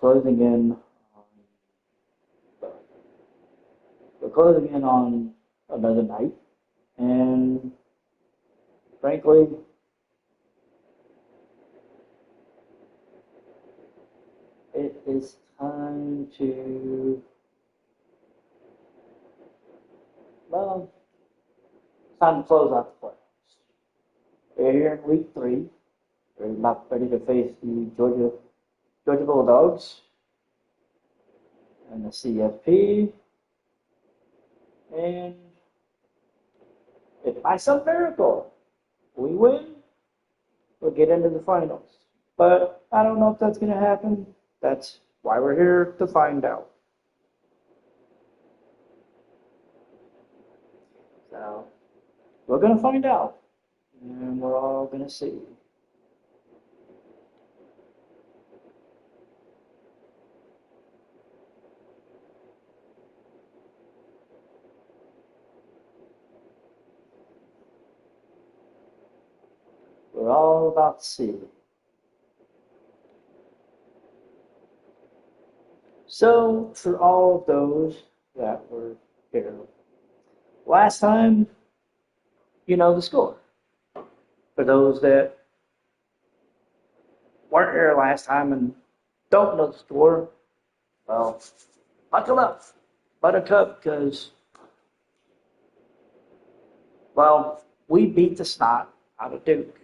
closing in. We're closing in on another night, and frankly, it is time to, well, it's time to close out the playoffs. We're here in week 3. We're about ready to face the Georgia Bulldogs and the CFP. And if by some miracle we win, we'll get into the finals. But I don't know if that's going to happen. That's why we're here to find out. So we're going to find out. And we're all going to see. We're all about to see. So, for all of those that were here last time, you know the score. For those that weren't here last time and don't know the score, well, buckle up, buttercup, because, well, we beat the snot out of Duke.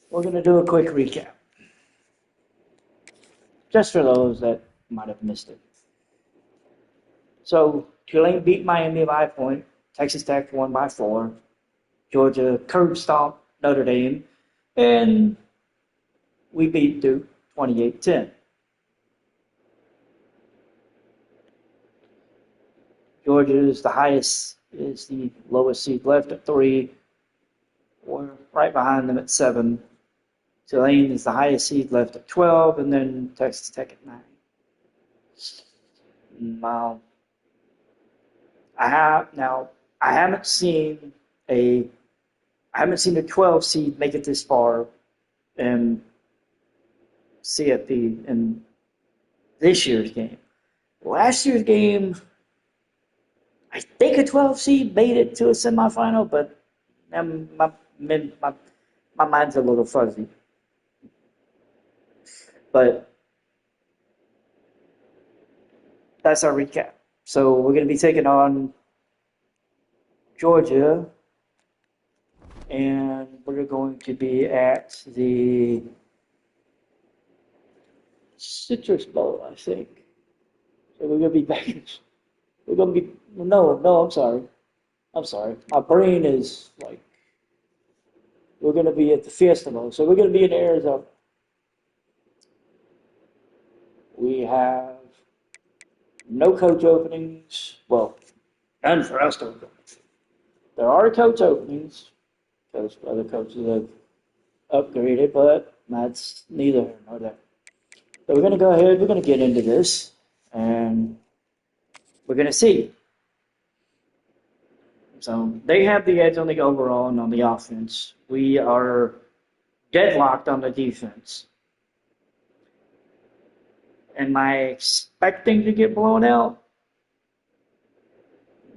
We're going to do a quick recap, just for those that might have missed it. So, Tulane beat Miami by a point. Texas Tech won by 4. Georgia curb stomped Notre Dame. And we beat Duke 28-10. Georgia is the lowest seed left at 3. We're right behind them at 7. Tulane is the highest seed left at 12, and then Texas Tech at 9. Now, I haven't seen a 12 seed make it this far in CFP in this year's game. Last year's game, I think a 12 seed made it to a semifinal, but my mind's a little fuzzy. But that's our recap. So we're going to be taking on Georgia, and we're going to be at the Citrus Bowl, I think. So we're going to be back. We're going to be, no, I'm sorry. My brain is like, we're going to be at the Fiesta Bowl. So we're going to be in Arizona. We have no coach openings. Well, none for us to open. There are coach openings because other coaches have upgraded, but that's neither here nor there. So we're going to go ahead, we're going to get into this, and we're going to see. So they have the edge on the overall and on the offense. We are deadlocked on the defense. Am I expecting to get blown out?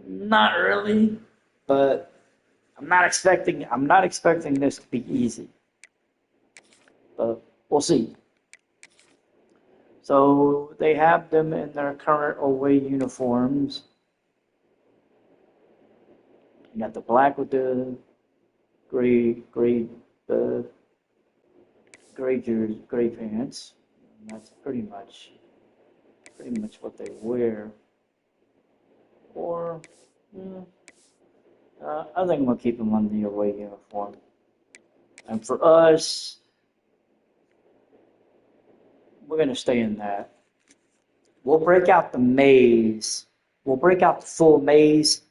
Not really, but I'm not expecting this to be easy. But we'll see. So they have them in their current away uniforms. You got the black with the gray jersey, gray pants. And that's pretty much what they wear. Or, I think we'll keep them on the away uniform. And for us, we're going to stay in that. We'll break out the maze. We'll break out the full maze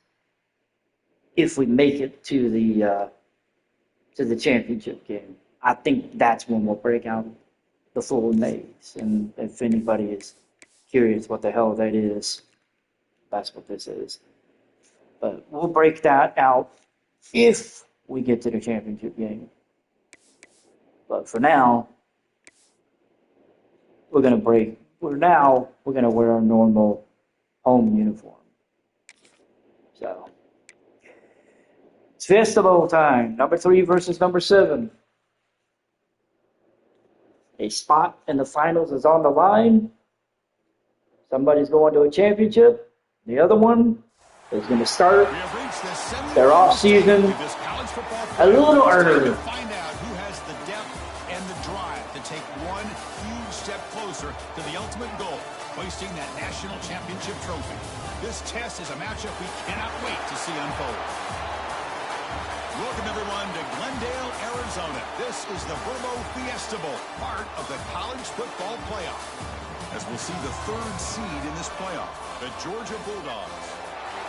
if we make it to the championship game. I think that's when we'll break out the full maze. And if anybody is curious what the hell that is, that's what this is. But we'll break that out if we get to the championship game. But for now, we're gonna wear our normal home uniform. So it's festival time. Number 3 versus number 7. A spot in the finals is on the line. Somebody's going to a championship. The other one is going to start their off season a little early. Find out who has the depth and the drive to take one huge step closer to the ultimate goal, hoisting that national championship trophy. This test is a matchup we cannot wait to see unfold. Welcome, everyone, to Glendale, Arizona. This is the Verbo Fiesta Bowl, part of the college football playoff. As we'll see the 3rd seed in this playoff, the Georgia Bulldogs,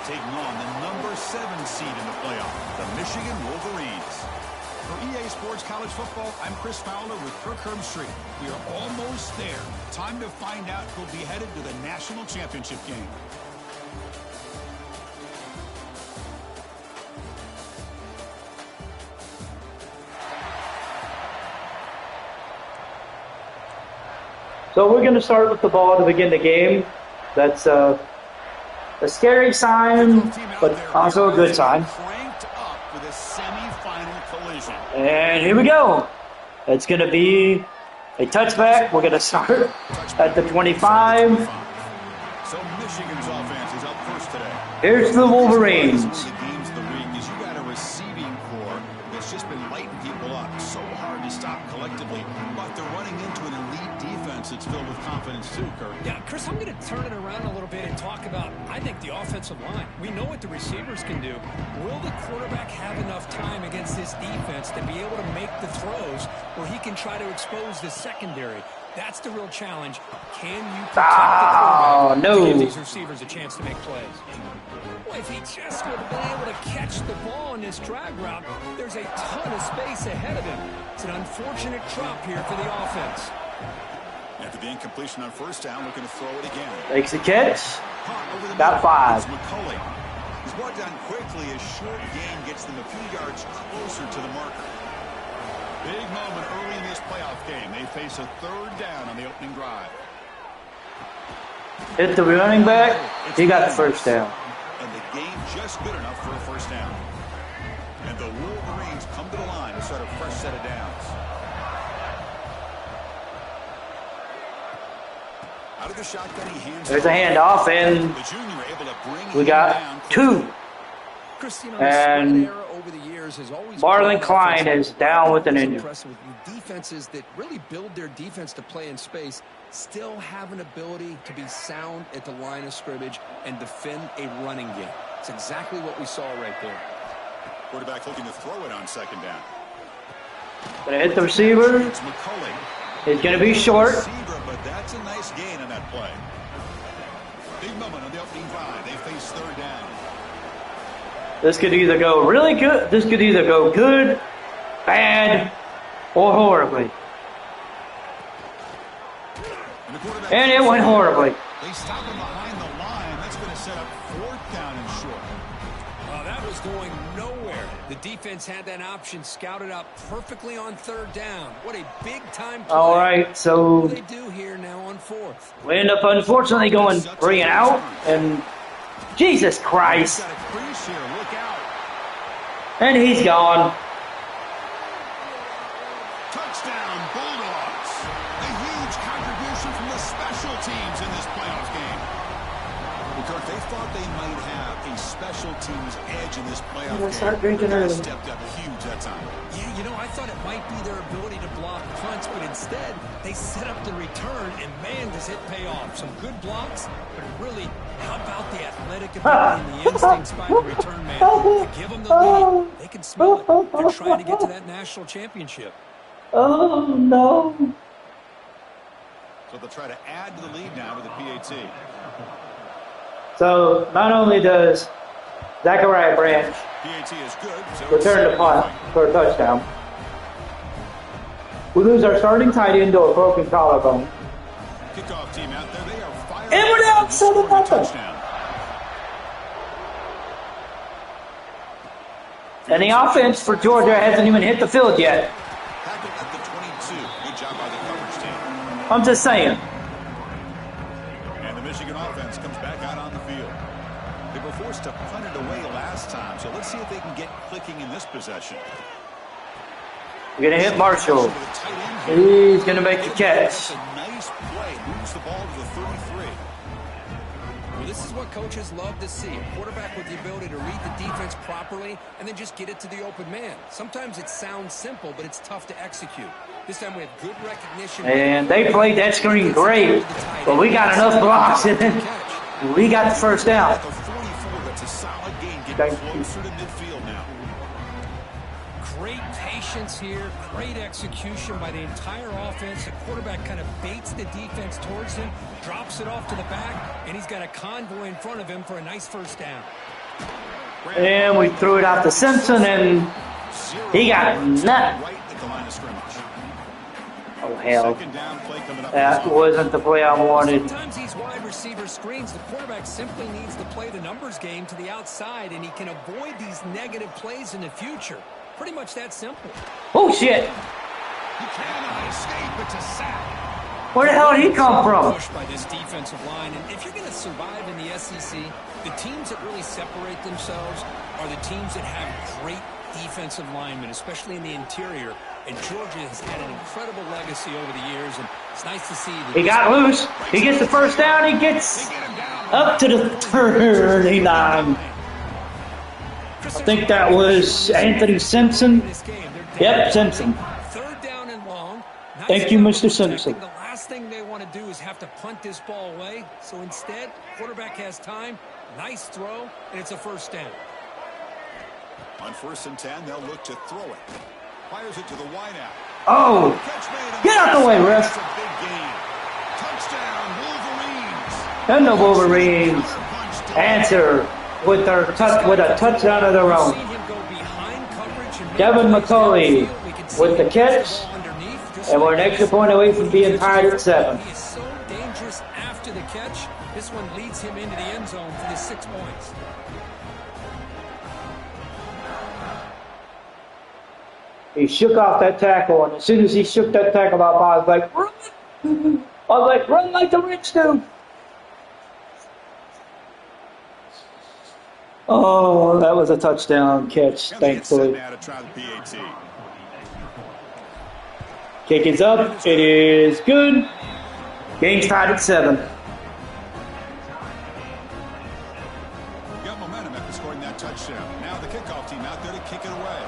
taking on the number 7 seed in the playoff, the Michigan Wolverines. For EA Sports College Football, I'm Chris Fowler with Kirk Herbstreit. We are almost there. Time to find out who'll be headed to the national championship game. So we're going to start with the ball to begin the game. That's a scary sign, but also a good sign. And here we go. It's going to be a touchback. We're going to start at the 25. So Michigan's offense is up first today. Here's the Wolverines. One of the games of the week is you got a receiving core that's just been lighting people up. So hard to stop collectively, but they're running into an elite defense that's filled with confidence too, Kirk. Yeah, Chris, I'm going to turn it around a little bit and talk about, I think, the offensive line. We know what the receivers can do. Will the quarterback have enough time against this defense to be able to make the throws where he can try to expose the secondary? That's the real challenge. Can you protect the quarterback to give these receivers a chance to make plays? Well, if he just would have been able to catch the ball in this drag route, there's a ton of space ahead of him. It's an unfortunate drop here for the offense. After the incompletion on first down, looking to throw it again. Makes a catch. Got 5. He's brought down quickly as short gain gets them a few yards closer to the marker. Big moment early in this playoff game. They face a 3rd down on the opening drive. Hit the running back. He got the first down. And the game just good enough for a first down. And the Wolverines come to the line to start a fresh set of downs. Out of the shotgun, he hands. There's a handoff, and we got 2. And Marlon Klein is down with an injury. Defenses that really build their defense to play in space still have an ability to be sound at the line of scrimmage and defend a running game. It's exactly what we saw right there. Quarterback looking to throw it on 2nd down. Gonna hit the receiver. It's gonna be short. But that's a nice gain on that play. Big moment on the opening drive. They face 3rd down. This could either go really good. This could either go good, bad, or horribly. And it went horribly. They stop him behind the line. That's going to set up 4th down and short. That was going nowhere. The defense had that option scouted out perfectly on 3rd down. What a big-time play. All right, so what do they do here now on 4th? We end up unfortunately bringing out, and Jesus Christ. And he's gone. Touchdown, Bulldogs. A huge contribution from the special teams in this playoff game. Because they thought they might have a special teams edge in this playoff game. Start drinking early. Stepped up huge that time. Yeah, you know, I thought it might be their ability to block punts, but instead they set up the return, and man, does it pay off. Some good blocks, but really, how about the athletic ability and the instincts by the return man to give them the lead? They can smell it. They're trying to get to that national championship. Oh, no. So they'll try to add to the lead now with the PAT. So not only does Zachariah Branch PAT is good, so return the punt for a touchdown, we lose our starting tight end to a broken collarbone. Kickoff team out there. They are firing. And we're down 7-0. And the offense for Georgia hasn't even hit the field yet. Hackett at the I'm just saying. And the Michigan offense comes back out on the field. They were forced to punt it away last time, so let's see if they can get clicking in this possession. We're going to hit Marshall. He's going to make the catch. That's a nice play. Moves the ball to the 33. Well, this is what coaches love to see. A quarterback with the ability to read the defense properly and then just get it to the open man. Sometimes it sounds simple, but it's tough to execute. This time we have good recognition. And they played that screen great, but we got enough blocks in it. We got the first down. At the 44, that's a solid gain. Getting closer to midfield now. Great patience here, great execution by the entire offense. The quarterback kind of baits the defense towards him, drops it off to the back, and he's got a convoy in front of him for a nice first down. And we threw it out to Simpson, and he got nothing. Right at the line of scrimmage. Oh, hell. Second down play coming up. That wasn't the play I wanted. Sometimes these wide receiver screens, the quarterback simply needs to play the numbers game to the outside, and he can avoid these negative plays in the future. Pretty much that simple. Oh, shit. He cannot escape. It's a sack. Where the hell did he come from? Pushed by this defensive line, and if you're going to survive in the SEC, the teams that really separate themselves are the teams that have great defensive linemen, especially in the interior. And Georgia has had an incredible legacy over the years, and it's nice to see. He got loose. He gets the first down. He gets up to the 39. I think that was Anthony Simpson. Yep, Simpson. Third down and long. Thank you, Mr. Simpson. The last thing they want to do is have to punt this ball away. So instead, quarterback has time. Nice throw, and it's a first down. On 1st and 10, they'll look to throw it. Fires it to the wideout. Oh, get out the way, ref. That's a big gain. Touchdown, Wolverines. And the Wolverines answer with a touchdown of their own. Devin McCulley with the catch, and we're an extra point away from being tied at 7. He is so dangerous after the catch. This one leads him into the end zone for the 6 points. He shook off that tackle, and as soon as he shook that tackle off, I was like, run! Run like the rich do. Oh, that was a touchdown catch, thankfully. Kick is up. It is good. Game's tied at 7. Got momentum after scoring that touchdown. Now the kickoff team out there to kick it away.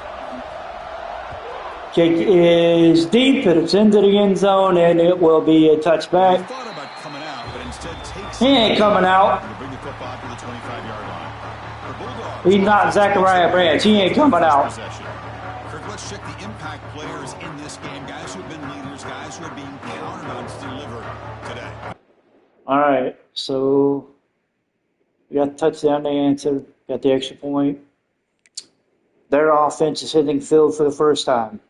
Kick is deep. It's into the end zone, and it will be a touchback. Thought about coming out, but instead takes He ain't coming out. to bring the football to the 25-yard line. The Bulldogs He's not Zachariah Branch. He ain't coming out. Kirk, let's check the impact players in this game. Guys who have been leaders, guys who are being counted on to deliver today. All right, so we got the touchdown to answer, got the extra point. Their offense is hitting field for the first time.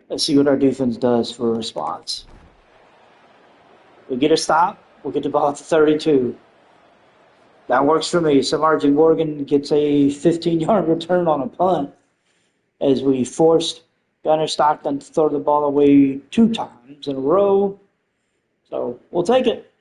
Let's see what our defense does for a response. We get a stop, we'll get the ball at the 32. That works for me. So RJ Morgan gets a 15-yard return on a punt as we forced Gunnar Stockton to throw the ball away 2 times in a row. So we'll take it.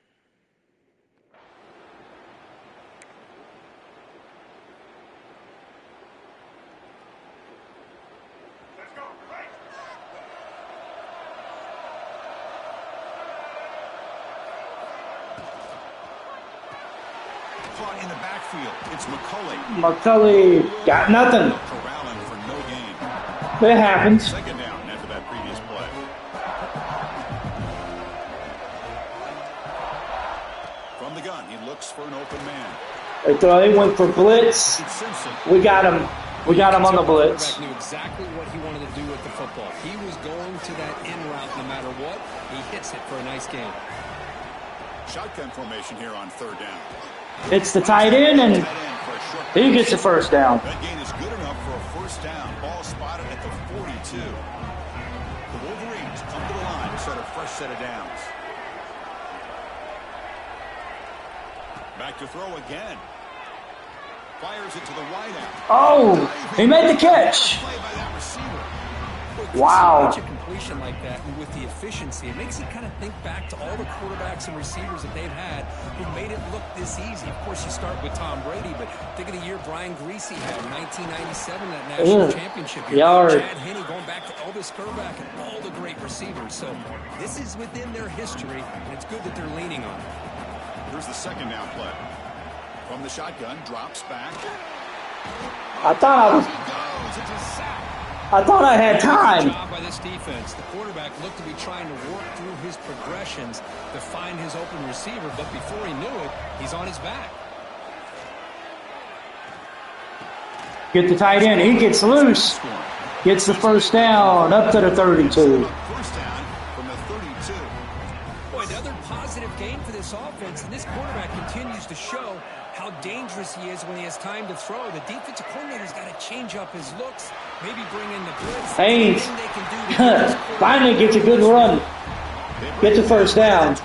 Caught in the backfield. It's McCulley. McCulley got nothing. Corralling for no gain. It happens. Second down after that previous play. From the gun, he looks for an open man. They went for blitz. It's Simpson. We got him. We got him on the blitz. Knew exactly what he wanted to do with the football. He was going to that in route no matter what. He hits it for a nice gain. Shotgun formation here on 3rd down. It's the tight end, and he gets the first down. That gain is good enough for a first down. Ball spotted at the 42. The Wolverines come to the line to start a fresh set of downs. Back to throw again. Fires it to the wideout. Oh, he made the catch. Play by that receiver. Wow. Such a completion like that and with the efficiency, it makes you kind of think back to all the quarterbacks and receivers that they've had who made it look this easy. Of course, you start with Tom Brady, but think of the year Brian Greasy had in 1997, that national championship year. Chad Henne going back to Elvis Kerback and all the great receivers. So this is within their history, and it's good that they're leaning on it. Here's the second down play. From the shotgun, drops back. I thought I had time. Good job by this defense. The quarterback looked to be trying to work through his progressions to find his open receiver, but before he knew it, he's on his back. Get the tight end. He gets loose. Gets the first down up to the 32. First down from the 32. Boy, another positive game for this offense, and this quarterback continues to show how dangerous he is when he has time to throw. The defensive coordinator's got to change up his looks, maybe bring in the blitz. Haynes finally gets a good run. Gets the first down.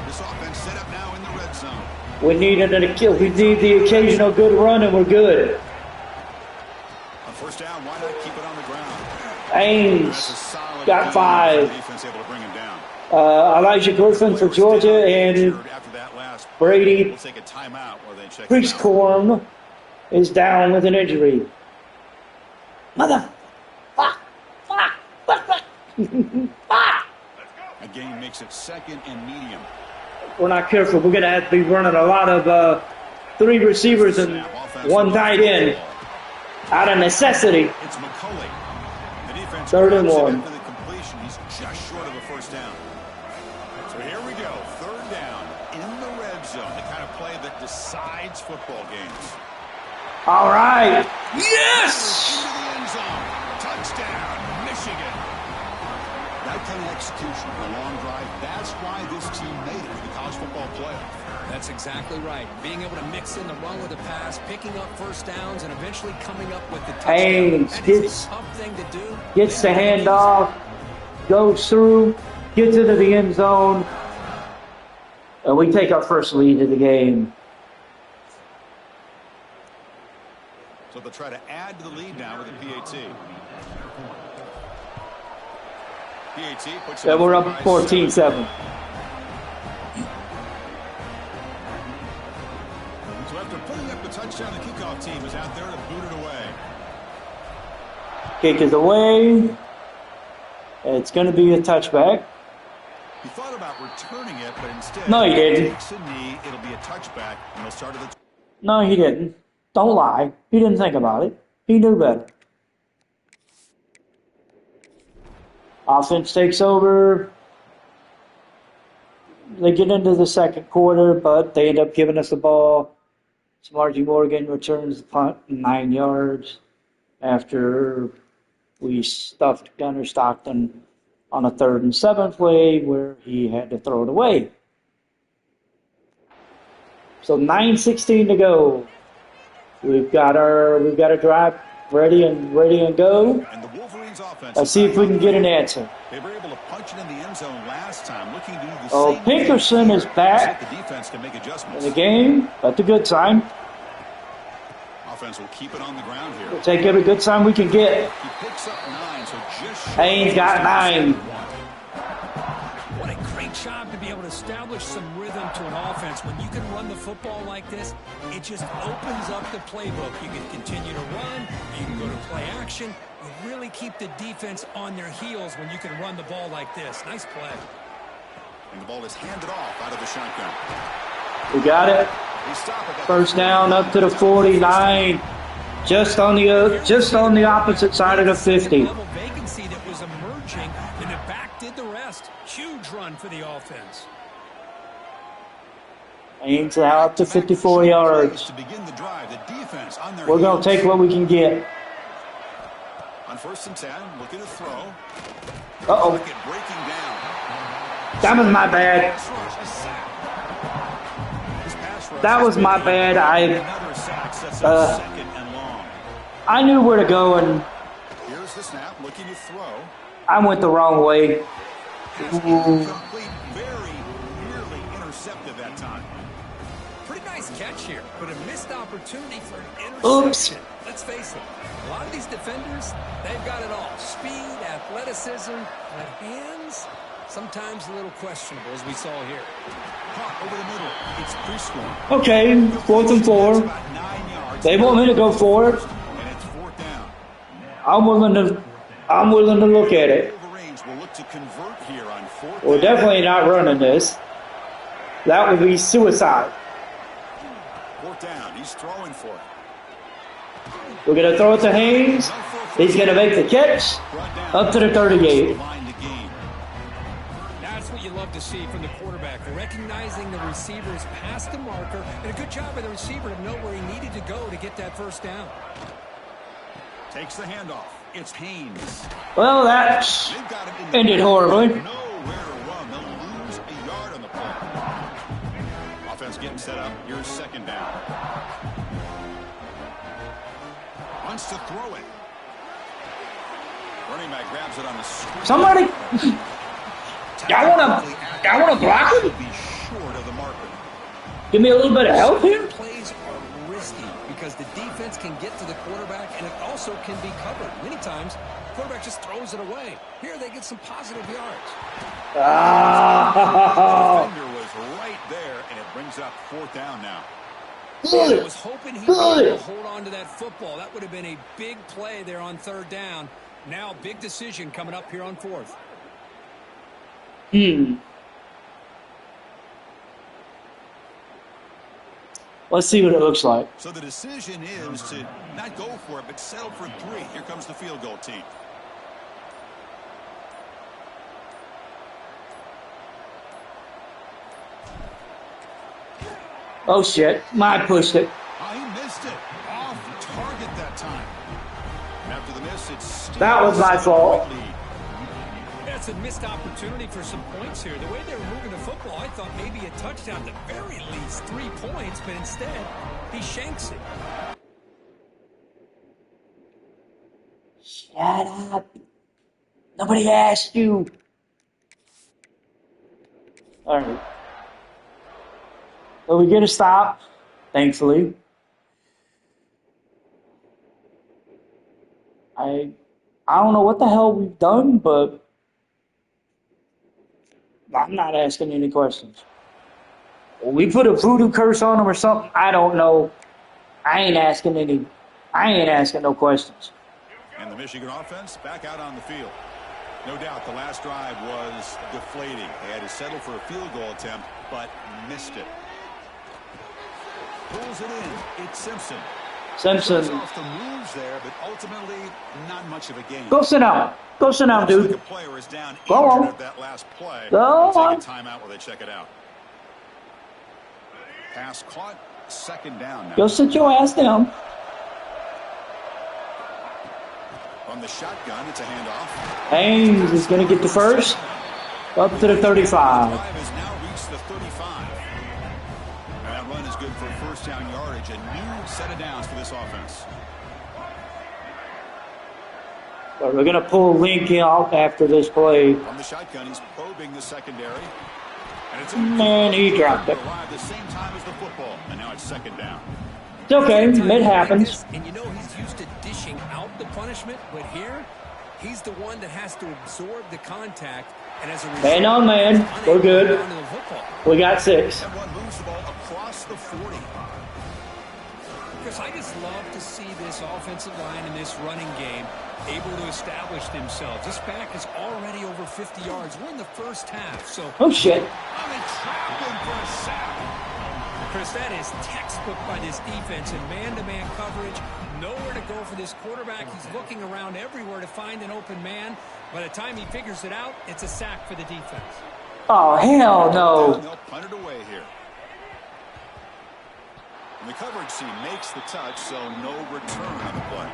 This offense set up now in the red zone. We need the occasional good run, and we're good. On first down, why not keep it on the ground? Haynes got 5. Defense able to bring him down. Elijah Griffin for Georgia, and Brady We'll take a timeout while they check Priestcorn is down with an injury. Mother. A game makes it second and medium. We're not careful. We're going to have to be running a lot of 3 receivers and 1 tight end out of necessity. It's McCulley. The defense 3rd and 1. for the completion. He's just short of a first down. So here we go. 3rd down in the red zone. The kind of play that decides football games. All right. Yes! Into the end zone. Touchdown, Michigan. That kind of execution for a long drive, that's why this team made it to the college football playoff. That's exactly right. Being able to mix in the run with the pass, picking up first downs, and eventually coming up with the touchdown. Haynes That is a tough thing to do. Gets the handoff, goes through, gets into the end zone, and we take our first lead of the game. So they'll try to add to the lead now with the PAT. PAT puts And we're up 14-7. So after putting up the touchdown, the kickoff team is out there to boot it away. Kick is away. It's going to be a touchback. He thought about returning it, but instead, No, he didn't. takes a knee. It'll be a touchback, and they'll start at the. No, he didn't. Don't lie. He didn't think about it. He knew better. Offense takes over. They get into the second quarter, but they end up giving us the ball. Margie Morgan returns the punt 9 yards after we stuffed Gunnar Stockton on a 3rd and 7 play where he had to throw it away. So 9:16 to go. We've got a drive ready and go. And the Wolverines offense. Let's see if we can get an answer. They were able to punch it in the end zone last time, looking to do the Oh, same Pinkerson thing. is back The defense can make in adjustments. the game. That's a good sign. Offense will keep it on the ground here. We'll take every good sign we can get. He picks up 9, so just short Haynes got 9. What a great job to be able to establish some rhythm to an offense. When you can run the football like this, it just opens up the playbook. You can continue to run. You can go to play action. You really keep the defense on their heels when you can run the ball like this. Nice play. And the ball is handed off out of the shotgun. We got it. They stop it. First down up to the 49. Just on the opposite side of the 50. Level vacancy that was emerging, and the back did the rest. Huge run for the offense. Haynes out to 54 yards. To begin the drive, the defense on their We're going to take what we can get. On 1st and 10, looking to throw. Uh-oh. Breaking down. That was my bad. Pass rush, a sack. This pass rush That was my bad. Another sack sets up 2nd and long. I knew where to go, and Here's the snap, looking to throw. I went the wrong way. Pass incomplete, very nearly intercepted that time. Pretty nice catch here, but a missed opportunity for an Oops. interception. Let's face it, a lot of these defenders, they've got it all. Speed, athleticism, but hands, sometimes a little questionable, as we saw here. Caught over the middle. It's Prescorn. Okay, 4th and 4. About 9 yards. They want me to go for it. And it's 4th down. I'm willing to look at it. Wolverines will look to convert here on 4th We're down. definitely not running this. That would be suicide. 4th down. He's throwing for it. We're going to throw it to Haynes. He's going to make the catch up to the 38. Line to gain. That's what you love to see from the quarterback, recognizing the receiver's past the marker, and a good job by the receiver to know where he needed to go to get that first down. Takes the handoff. It's Haynes. Well, that They've got him in the ended horribly. nowhere to run. They'll lose a yard on the play. Offense getting set up. Here's 2nd down. Wants to throw it. Running back grabs it on the screen. Somebody, y'all wanna block him? Be short of the marker. Give me a little bit of help here. Plays are risky because the defense can get to the quarterback, and it also can be covered. Many times, the quarterback just throws it away. Here, they get some positive yards. The Ah, defender was right there, and it brings up 4th down now. I good. was hoping he'd be able to hold on to that football. That would have been a big play there on 3rd down. Now, big decision coming up here on 4th. Let's see what it looks like. So the decision is to not go for it, but settle for 3. Here comes the field goal team. Oh shit, Mike pushed it. Oh, he missed it. Off target that time. And after the miss, it's still That was my a fault. lead. That's a missed opportunity for some points here. The way they were moving the football, I thought maybe a touchdown, at the very least 3 points, but instead, he shanks it. Shut up. Nobody asked you. All right. So we get a stop, thankfully. I don't know what the hell we've done, but I'm not asking any questions. We put a voodoo curse on them or something. I don't know. I ain't asking no questions. And the Michigan offense back out on the field. No doubt the last drive was deflating. They had to settle for a field goal attempt, but missed it. Pulls it in. It's Simpson. Simpson, Off the moves there, but ultimately not much of a gain. go sit down. Go sit down, Looks like dude. a player is down Go injured on. at that last play. Go They'll on. take a timeout while they check it out. Pass caught. 2nd down now. Go sit your ass down. On the shotgun, it's a handoff. Haynes is going to get the first. Up to the 35. Drive has now reached the 35. And that run is good for 1st down yardage. A new set of downs for this offense. But we're going to pull Link out after this play. From the shotgun, he's probing the secondary. And it's Man, he dropped it. arrived the same time as the football. And now it's 2nd down. It's okay. It happens. And you know he's used to dishing out the punishment, but here, he's the one that has to absorb the contact. And as a result, Hang on, man. he's We're unable to good. hold on to the football. We got 6. That one moves the ball across the 40. Chris, I just love to see this offensive line in this running game able to establish themselves. This back is already over 50 yards. We're in the first half, so Oh, shit. I'm in trap him for a sack. Chris, that is textbook by this defense in man-to-man coverage. Nowhere to go for this quarterback. He's looking around everywhere to find an open man. By the time he figures it out, it's a sack for the defense. Oh, hell no. They'll punt it away here. And the coverage team makes the touch, so no return on the play.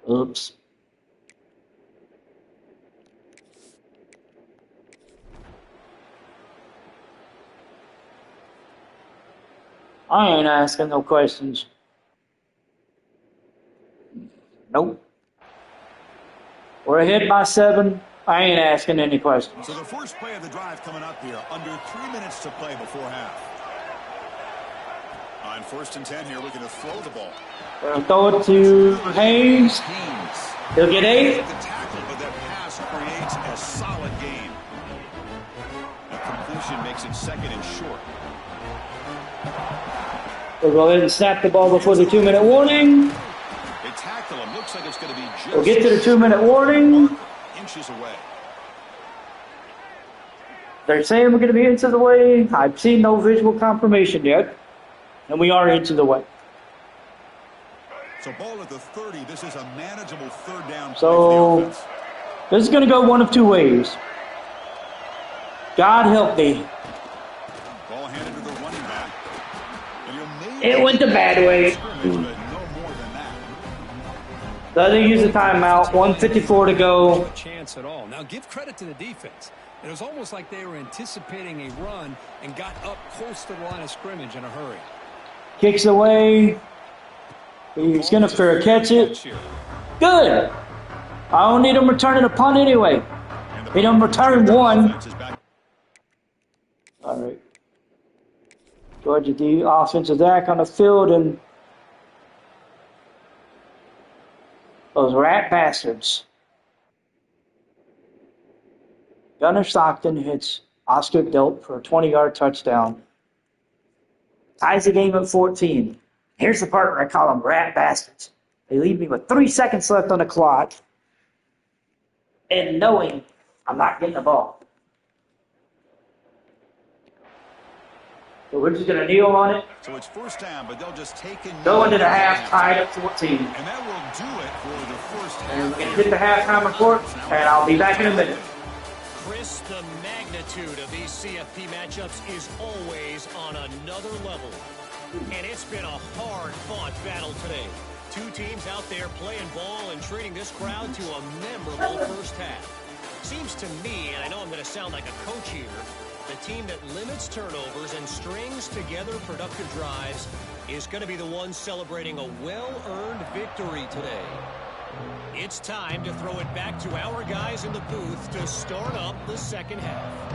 Oops. I ain't asking no questions. Nope. We're ahead by 7. I ain't asking any questions. So the first play of the drive coming up here, under 3 minutes to play before half. On 1st and 10 here, looking to throw the ball. They'll throw it to Haynes. He'll get 8. The tackle, but that pass creates a solid gain. A completion makes it 2nd and short. We'll go ahead and snap the ball before the 2-minute warning. They tackle him. Looks like it's going to be just We'll get to the 2-minute warning. inches away. They're saying we're going to be into the way. I've seen no visual confirmation yet. And we are into the way. So ball at the 30. This is a manageable 3rd down play So for the offense. this is going to go one of 2 ways. God help me. Ball handed to the running back. And It went the bad way. no more than that. So they use a timeout. 1:54 to go. No chance at all. Now give credit to the defense. It was almost like they were anticipating a run and got up close to the line of scrimmage in a hurry. Kicks away. He's going to fair catch it. Good. I don't need him returning a punt anyway. He don't return 1. All right. Georgia D offensive back on the field, and those rat bastards. Gunnar Stockton hits Oscar Delp for a 20-yard touchdown. Ties the game at 14. Here's the part where I call them rat bastards. They leave me with 3 seconds left on the clock and knowing I'm not getting the ball. So we're just going to kneel on it. So it's 1st down, but they'll just take it. Go into the half, tied at 14. And that will do it for the first half. And we're going to hit the halftime report, and I'll be back in a minute. Chris, the magnitude of these CFP matchups is always on another level. And it's been a hard-fought battle today. 2 teams out there playing ball and treating this crowd to a memorable first half. Seems to me, and I know I'm going to sound like a coach here, the team that limits turnovers and strings together productive drives is going to be the one celebrating a well-earned victory today. It's time to throw it back to our guys in the booth to start up the second half.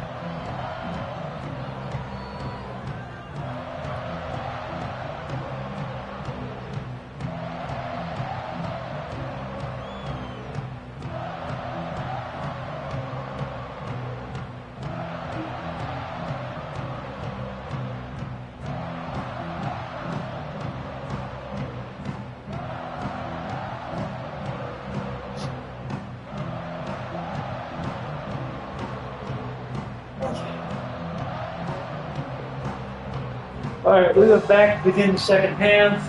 All right, we are back to begin the second half.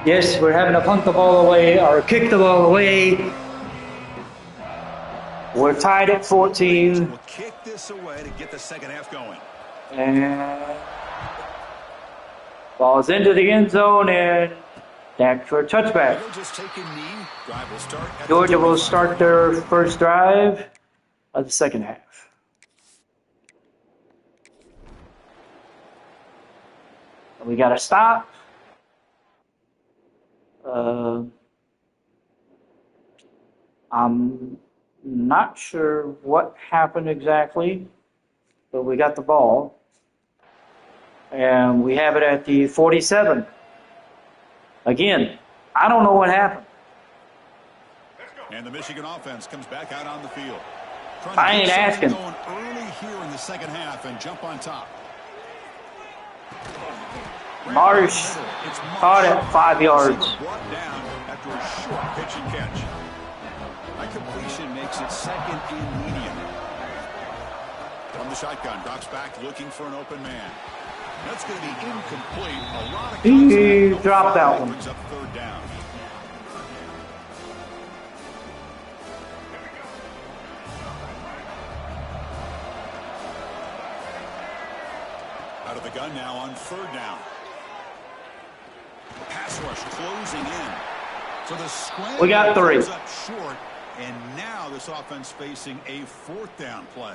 Yes, we're having to punt the ball away or kick the ball away. We're tied at 14. We'll kick this away to get the second half going. And ball's into the end zone and back for a touchback. They'll just take a knee. Drive will start at Georgia will start their first drive of the second half. We got to stop. I'm not sure what happened exactly, but we got the ball. And we have it at the 47. Again, I don't know what happened. And the Michigan offense comes back out on the field. I ain't asking. Going early here in the second half and jump on top. Marsh caught at 5 yards. Brought down after a short pitch and catch. That completion makes it 2nd and medium. From the shotgun, drops back looking for an open man. That's going to be incomplete. A lot of He dropped that one. brings up 3rd down. Out of the gun now on 3rd down. Pass rush closing in. So the scramble We got 3. comes up short, and now this offense facing a 4th down play.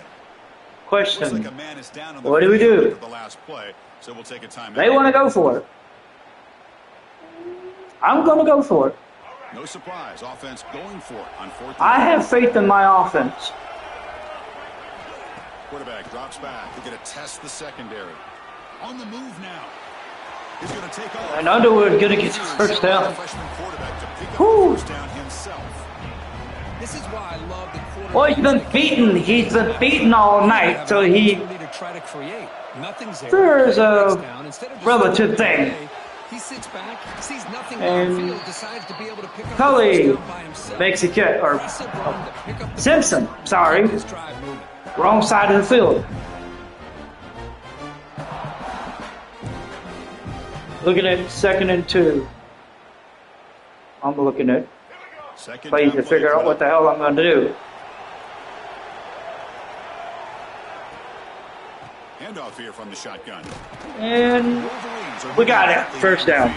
Looks like Question. a man is down on the What do we do? field after the last play, so we'll take a timeout. They want to go for it. I'm going to go for it. No surprise. Offense going for it on 4th. I have faith in my offense. Quarterback drops back. They're going to test the secondary. On the move now. He's going to take off. And Underwood going to get the first down. Freshman quarterback to pick up the first down himself. This is why I love the quarterback. Well, he's been beaten. He's been beaten all night, so he. There's a relative thing. He sits back, sees nothing and downfield, decides to be able to pick up Cully the first down by himself. makes a catch, or Simpson, sorry, wrong side of the field. Looking at 2nd and 2. I'm looking at plays to figure out what the hell I'm going to do. Handoff here from the shotgun. And we got it. First down.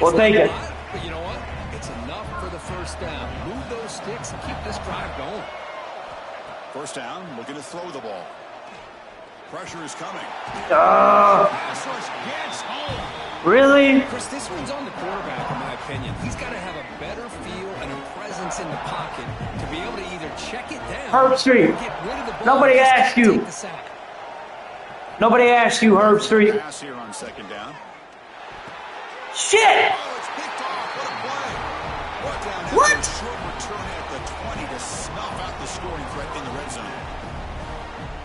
We'll take it. But you know what? It's enough for the first down. Move those sticks and keep this drive going. First down, looking to throw the ball. Pressure is coming. Pass rush gets home. Really? Chris, this one's on the quarterback, in my opinion. He's got to have a better feel and a presence in the pocket to be able to either check it down Herb Street. or get rid of the ball. Nobody and just asked you. take the sack. Nobody asked you, Herb Street. Pass here on 2nd down. Shit! Oh, it's picked off. What a play. Brought down after What? a short return at the 20 to snuff out the scoring threat in the red zone.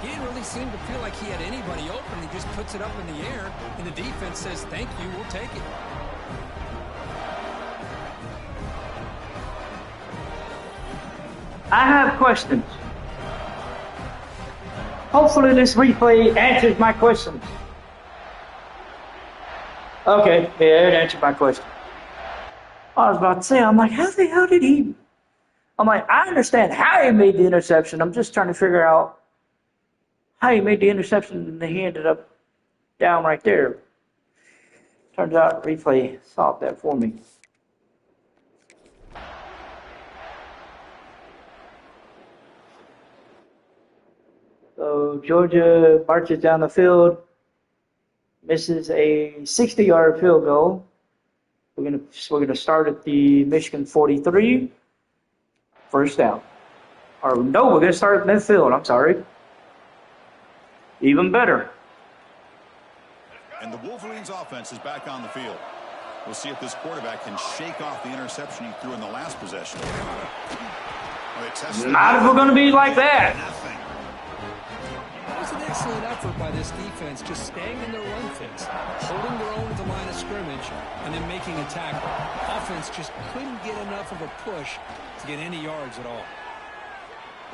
He didn't really seem to feel like he had anybody open. He just puts it up in the air, and the defense says, thank you, we'll take it. I have questions. Hopefully this replay answers my questions. Okay, yeah, it answered my question. I was about to say, I'm like, how the hell did he... I'm like, I understand how he made the interception. I'm just trying to figure out how he made the interception and he ended up down right there. Turns out replay solved that for me. So Georgia marches down the field, misses a 60-yard field goal. We're gonna start at the Michigan 43. First down. Or no, we're gonna start at midfield. I'm sorry. Even better. And the Wolverines offense is back on the field. We'll see if this quarterback can shake off the interception he threw in the last possession. Not if we're going to be like that. Nothing. It was an excellent effort by this defense, just staying in their run fits, holding their own at the line of scrimmage, and then making a tackle. Offense just couldn't get enough of a push to get any yards at all.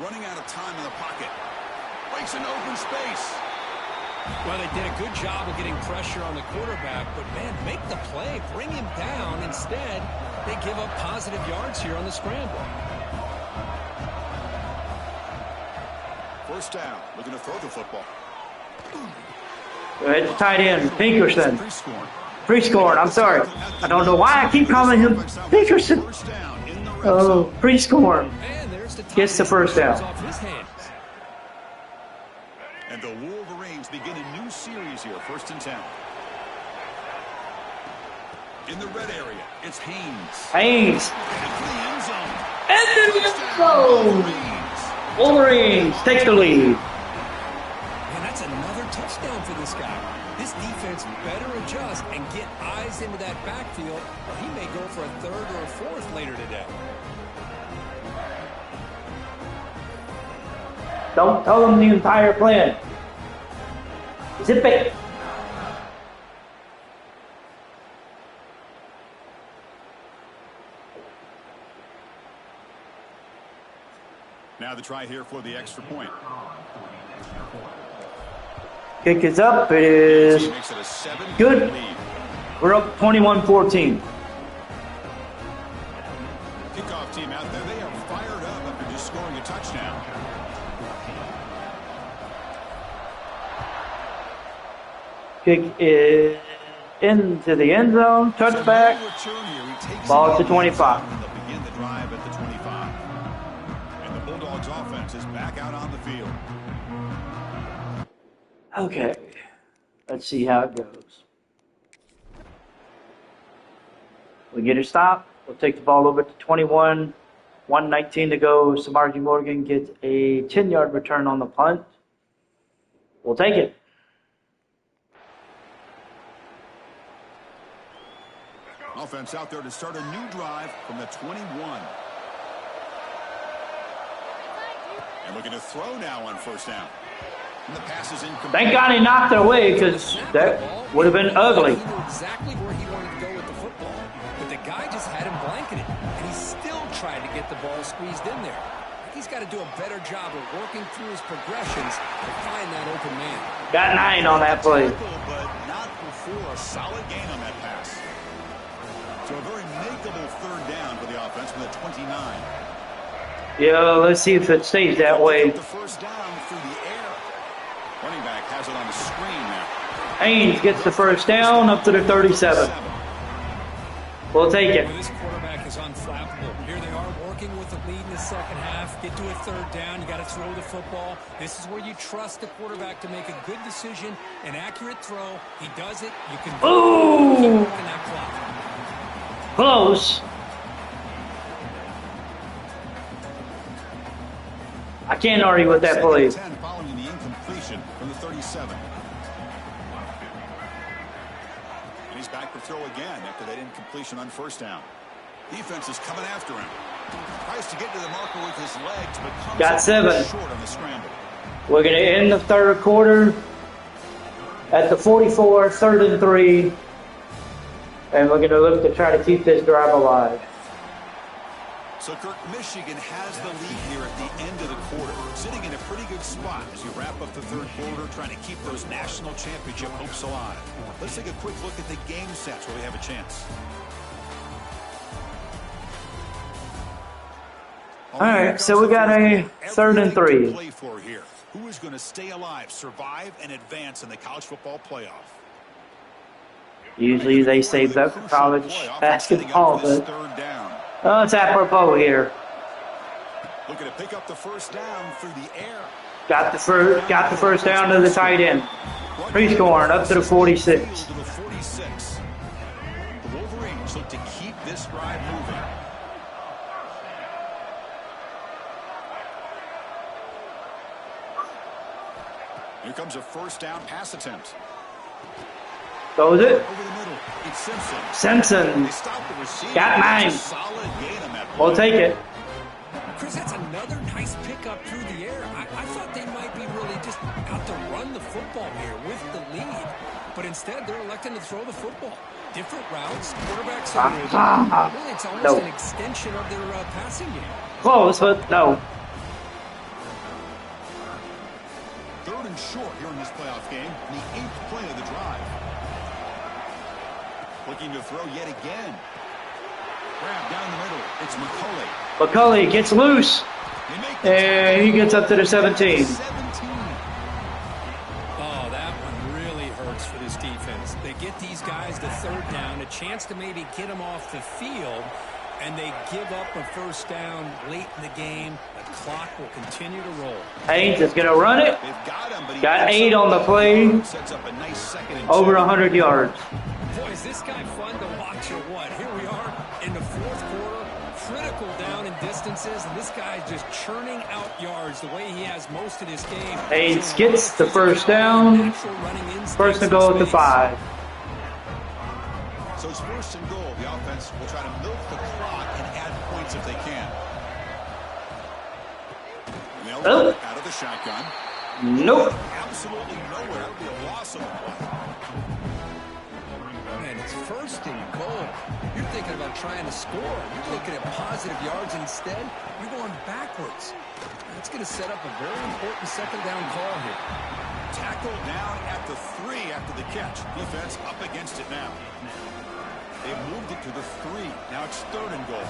Running out of time in the pocket. Breaks an open space. Well, they did a good job of getting pressure on the quarterback, but, man, make the play. Bring him down. Instead, they give up positive yards here on the scramble. First down. Looking to throw the football. Go ahead to tight end, Pinkerson. Pre-scoring. I'm sorry. I don't know why I keep calling him Pinkerson. First down in the red Oh, zone. pre-scoring. And there's the Gets the first down. off his hands. And the Wolverines begin a new series here. 1st and 10. In the red area, it's Haynes. And the end zone. Wolverines take the lead. And that's another touchdown for this guy. This defense better adjust and get eyes into that backfield, or he may go for a 3rd or a 4th later today. Don't tell them the entire plan. Zip it. Now the try here for the extra point. Kick is up. It is Makes it a 7-point good. lead. We're up 21-14. Kickoff team out there, they are fired up after just scoring a touchdown. Kick is into the end zone. Touchback. Ball to 25. They'll begin the drive at the 25. And the Bulldogs offense is back out on the field. Okay. Let's see how it goes. We get a stop. We'll take the ball over to 21. 1:19 to go. Samarji Morgan gets a 10-yard return on the punt. We'll take it. Offense out there to start a new drive from the 21. And looking to throw now on first down. And the pass is incomplete. Thank God he knocked it away because that would have been ugly. He knew exactly where he wanted to go with the football, but the guy just had him blanketed, and he still tried to get the ball squeezed in there. He's got to do a better job of working through his progressions to find that open man. Got 9 on that play. But not before a solid gain on that pass. So a very makeable third down for the offense from the 29. Yeah, let's see if it stays that way. The first down through the air. Running back has it on the screen now. Haynes gets the first down up to the 37. We'll take it. Well, this quarterback is unflappable. Here they are working with the lead in the second half. Get to a third down. You got to throw the football. This is where you trust the quarterback to make a good decision, an accurate throw. He does it. You can keep working that clock. Close. I can't argue with that play. 10 following the incompletion from the 37. And he's back to throw again after that incompletion on first down. Defense is coming after him. Tries to get to the marker with his legs, but comes Got 7. short on the scramble. We're going to end the third quarter at the 44, 3rd and 3. And we're going to look to try to keep this drive alive. So, Kirk, Michigan has the lead here at the end of the quarter, sitting in a pretty good spot as you wrap up the third quarter, trying to keep those national championship hopes alive. Let's take a quick look at the game sets where we have a chance. All right, so we got a 3rd and 3. Play for here. Who is going to stay alive, survive, and advance in the college football playoff? Usually they save that for college basketball, but third down. it's apropos here. Looking to pick up the first down through the air. Got the first down to the tight end. Pre-scoring up to the 46. To the 46. The Wolverines look to keep this drive moving. Here comes a first down pass attempt. Goes it. Over the middle, it's Simpson. Simpson They stop the receiver. got 9. Solid gain on that We'll take it. Chris, that's another nice pickup through the air. I thought they might be really just out to run the football here with the lead. But instead, they're electing to throw the football. Different routes, quarterbacks are really, it's almost an extension of their passing game. Close, but no. Third and short here in this playoff game, the 8th play of the drive. Looking to throw yet again. Grab down the middle. It's McCulley. McCulley gets loose. And he gets up to the 17. Oh, that one really hurts for this defense. They get these guys the third down, a chance to maybe get them off the field, and they give up a first down late in the game. The clock will continue to roll. Haynes is going to run it. Got 8 on the play. Over 100 yards. Boy, is this guy fun to watch or what? Here we are in the fourth quarter, critical down in distances, and this guy is just churning out yards the way he has most of this game. Haynes gets the first down. First and goal at the 5. So it's first and goal. The offense will try to milk the clock and add points if they can. And they'll run it out of the shotgun. Nope. Absolutely nowhere. It'll be a loss of the play. And it's first and goal. You're thinking about trying to score. You're looking at positive yards instead. You're going backwards. That's going to set up a very important second down call here. Tackled down at the 3 after the catch. Defense up against it now. They've moved it to the 3. Now it's third and goal.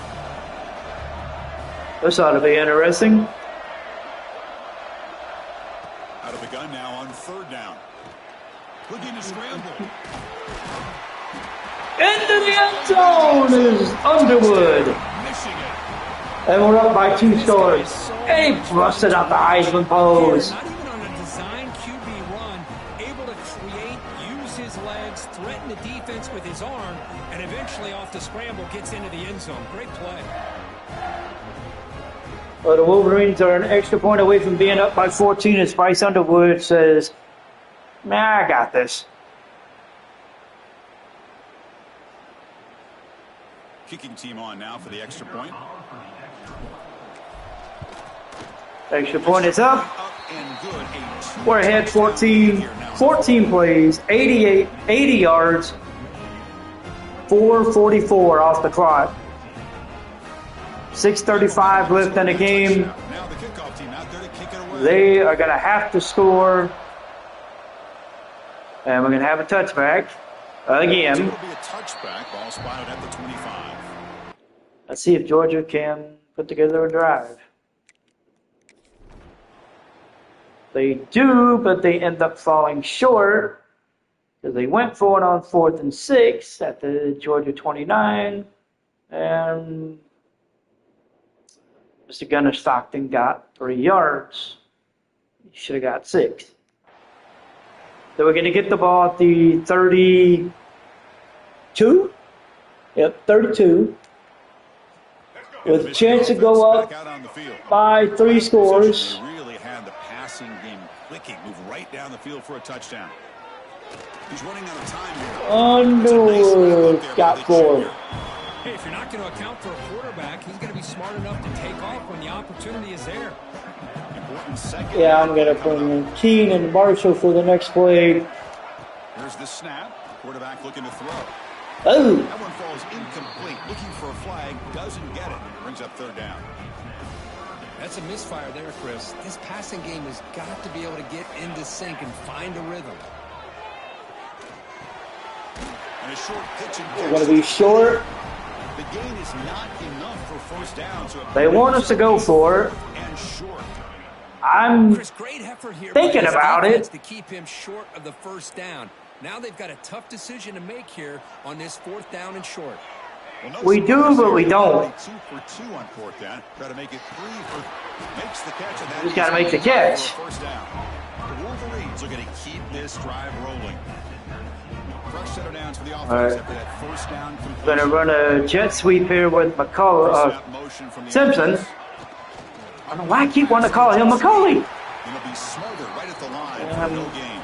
This ought to be interesting. Out of the gun now on third down. Looking to scramble. Into the end zone is Underwood. Michigan. And we're up by 2 scores. And he busted up the Heisman pose. Not even on a design QB run, able to create, use his legs, threaten the defense with his arm, And eventually off the scramble gets into the end zone. Great play. Well, the Wolverines are an extra point away from being up by 14 as Bryce Underwood says, "Nah, I got this." Kicking team on now for the extra point. Extra point is up. Up and good. We're ahead 14 plays, 80 yards, 4:44 off the clock. 6:35 left in the game. Now the kickoff team out there to kick it away. They are going to have to score. And we're going to have a touchback again. It'll be a touchback. Ball spotted at the 25. Let's see if Georgia can put together a drive. They do, but they end up falling short because they went for it on 4th and 6 at the Georgia 29, and Mr. Gunnar Stockton got 3 yards. He should have got 6. So we're going to get the ball at the 32. Yep, 32. With a chance to go up by 3 scores. Really had the passing game clicking. Move right down the field for a touchdown. He's running out of time here. Underwood got 4. Hey, if you're not going to account for a quarterback, he's going to be smart enough to take off when the opportunity is there. Yeah, I'm going to bring in Keene and Marshall for the next play. Here's the snap. Quarterback looking to throw. Oh! That one falls incomplete. Looking for a flag. Doesn't get it. Brings up 3rd down. That's a misfire there, Chris. This passing game has got to be able to get into sync and find a rhythm. And a short pitch and We're going to be short. The gain is not enough for 1st down. So They want us to go for it. and short. I'm Chris, great effort here thinking by his about defense it. to keep him short of the 1st down. Now they've got a tough decision to make here on this 4th down and short. Well, We do, but we don't. 2 for 2 on 4th down. Try to make it 3 for. Makes the catch. And that Just gotta is make the catch. for 1st down. The Wolverines are going to keep this drive rolling. Fresh set of downs for the offense right. after that 1st down completion. going to run a jet sweep here with Snap motion from the Simpson. offense. I don't know why I keep wanting to call him McCauley. It'll be smothered right at the line for no gain.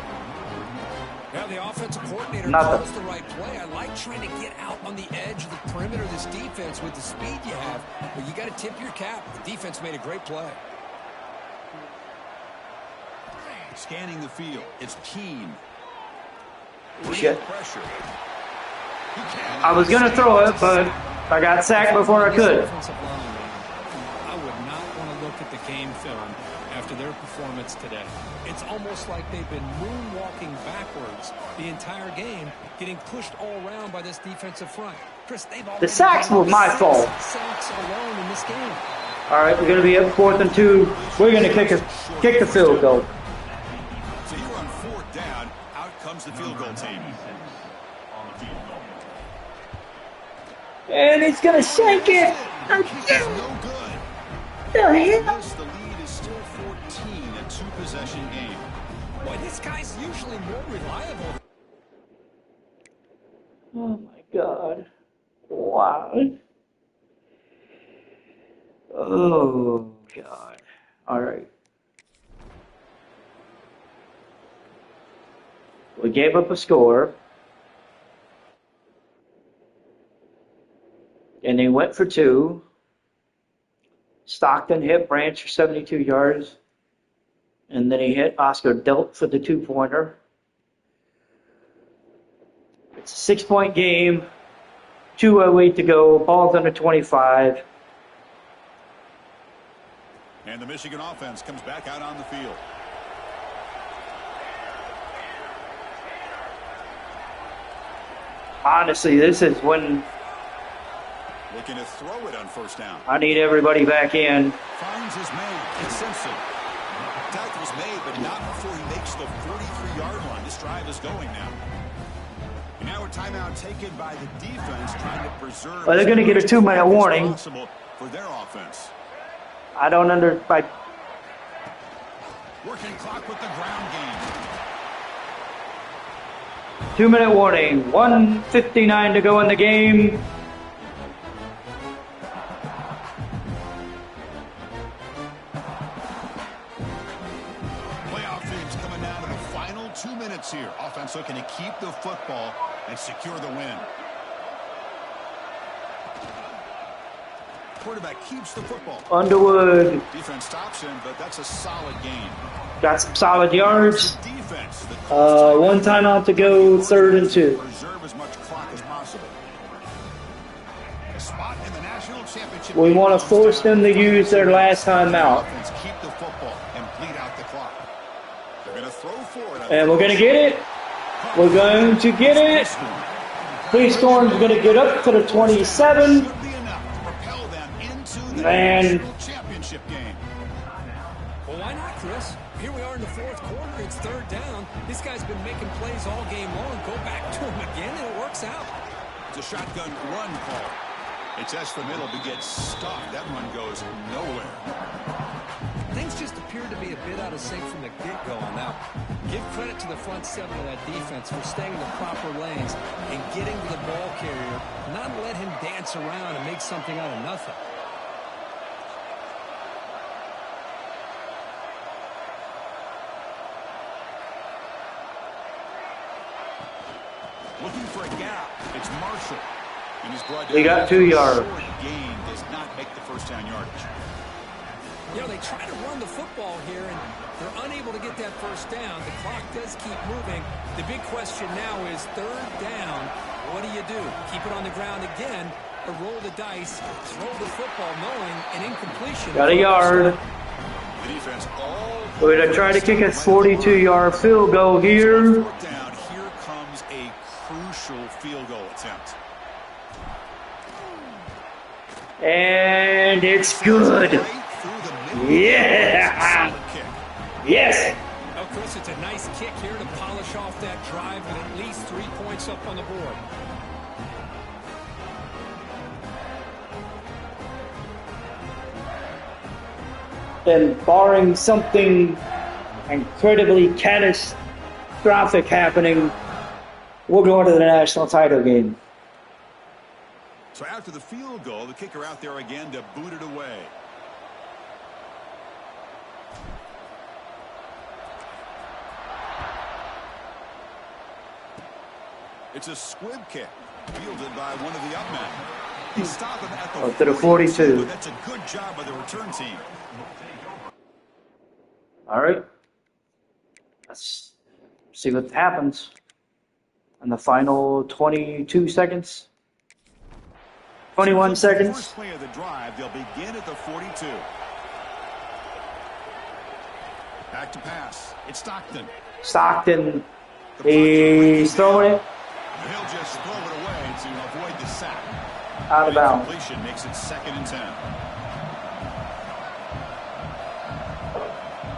Now the offensive coordinator Nothing. calls the right play. I like trying to get out on the edge of the perimeter of this defense with the speed you have, but you got to tip your cap. The defense made a great play. Scanning the field. It's Keene. Shit. Pressure. I was going to throw it, but I got sacked before I could. Offensive line, I would not want to look at the game film after their performance today. It's almost like they've been moonwalking backwards the entire game, getting pushed all around by this defensive front. Chris, they've already The sacks were my fault. Sacks alone in this game. All right, we're going to be up 4th and 2. We're going to kick the field goal. So you're on 4th down. Out comes the field goal team. And he's going to shank it. Kick is no good. The hell? Yes, the lead is still 14, a 2-possession game. Boy, this guy's usually more reliable. Oh, my God. Wow. Oh, God. All right. We gave up a score. And they went for 2. Stockton hit Branch for 72 yards. And then he hit Oscar Delt for the 2-pointer. It's a 6-point game. 2:08 to go. Ball's under 25. And the Michigan offense comes back out on the field. Honestly, this is when Looking to throw it on 1st down. I need everybody back in. Finds his man. It's Simpson. Tackle's made, but not before he makes the 43-yard line. This drive is going now. And now a timeout taken by the defense, trying to preserve. Well, they're going to get a 2-minute warning. Possible for their offense. I don't by Working clock with the ground game. 2-minute warning. 1:59 to go in the game. Playoff teams coming down to the final 2 minutes here. Offense looking to keep the football and secure the win. Quarterback keeps the football. Underwood Defense stops him, but that's a solid gain. got some solid yards. Defense. One timeout to go, 3rd and 2. Reserve as much clock as possible. A spot in the national championship. We want to force them to use their last timeout. Offense keep the football and bleed out the clock. They're going to throw forward. And we're going to get it. We're going to get it. Free Storm's going to get up to the 27. Should be enough to propel them into the Man. national championship game. Well, why not, Chris? Here we are in the 4th quarter. It's 3rd down. This guy's been making plays all game long. Go back to him again, and it works out. It's a shotgun run call. It's S the middle, but gets stopped. That run goes nowhere. Things just appeared to be a bit out of sync from the get-go on that one. Give credit to the front 7 of that defense for staying in the proper lanes and getting to the ball carrier, not let him dance around and make something out of nothing. Looking for a gap. It's Marshall. And he's brought They down got 2 yards. short gain does not make the first down yardage. You know, they try to run the football here, and they're unable to get that first down. The clock does keep moving. The big question now is 3rd down. What do you do? Keep it on the ground again, or roll the dice, throw the football knowing an incompletion. Got a yard. The defense all We're going to try to kick a 42-yard field goal here. fourth down. Here comes a crucial field goal attempt. And it's good. Right through the middle. Yeah. Solid kick. Yes. Oh, Chris, it's a nice kick here to polish off that drive with at least 3 points up on the board. And barring something incredibly catastrophic happening, we're going to the national title game. So after the field goal, the kicker out there again to boot it away. It's a squib kick, fielded by one of the up men. They stop him at the Up to the 42. but that's a good job by the return team. All right. Let's see what happens in the final 22 seconds. 21 seconds. First play of the drive, they'll begin at the 42. Back to pass. It's Stockton. Stockton, he's throwing it And he'll just throw it away to avoid the sack. out of bounds. Completion makes it 2nd and 10.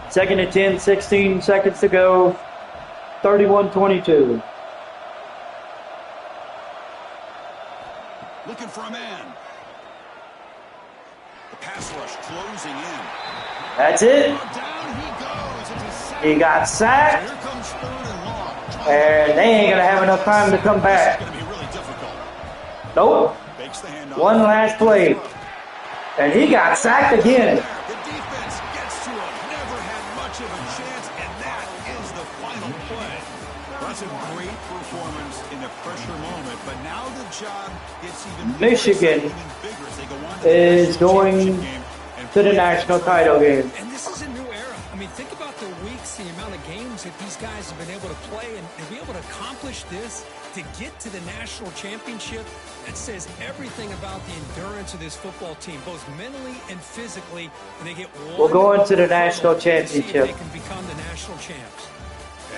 2nd and 10, 16 seconds to go. 31-22. Looking for a man. The pass rush closing in. That's it. Down he goes. It's a sack. He got sacked, Here comes 3rd and long. and they ain't going to have enough time to come back. It's going to be really difficult. Nope. Fakes the handoff. One last play. And he got sacked again. The defense gets to him. Never had much of a chance, and that is the final play. That's a great performance in a pressure moment, but now the job gets even Michigan even bigger as they go on to the is national going championship game and to the national title game. And this is a new era. I mean, think about the weeks, the amount of games that these guys have been able to play and be able to accomplish this, to get to the national championship. That says everything about the endurance of this football team, both mentally and physically. And they get one. We're going to the national to see if championship. they can become the national champs.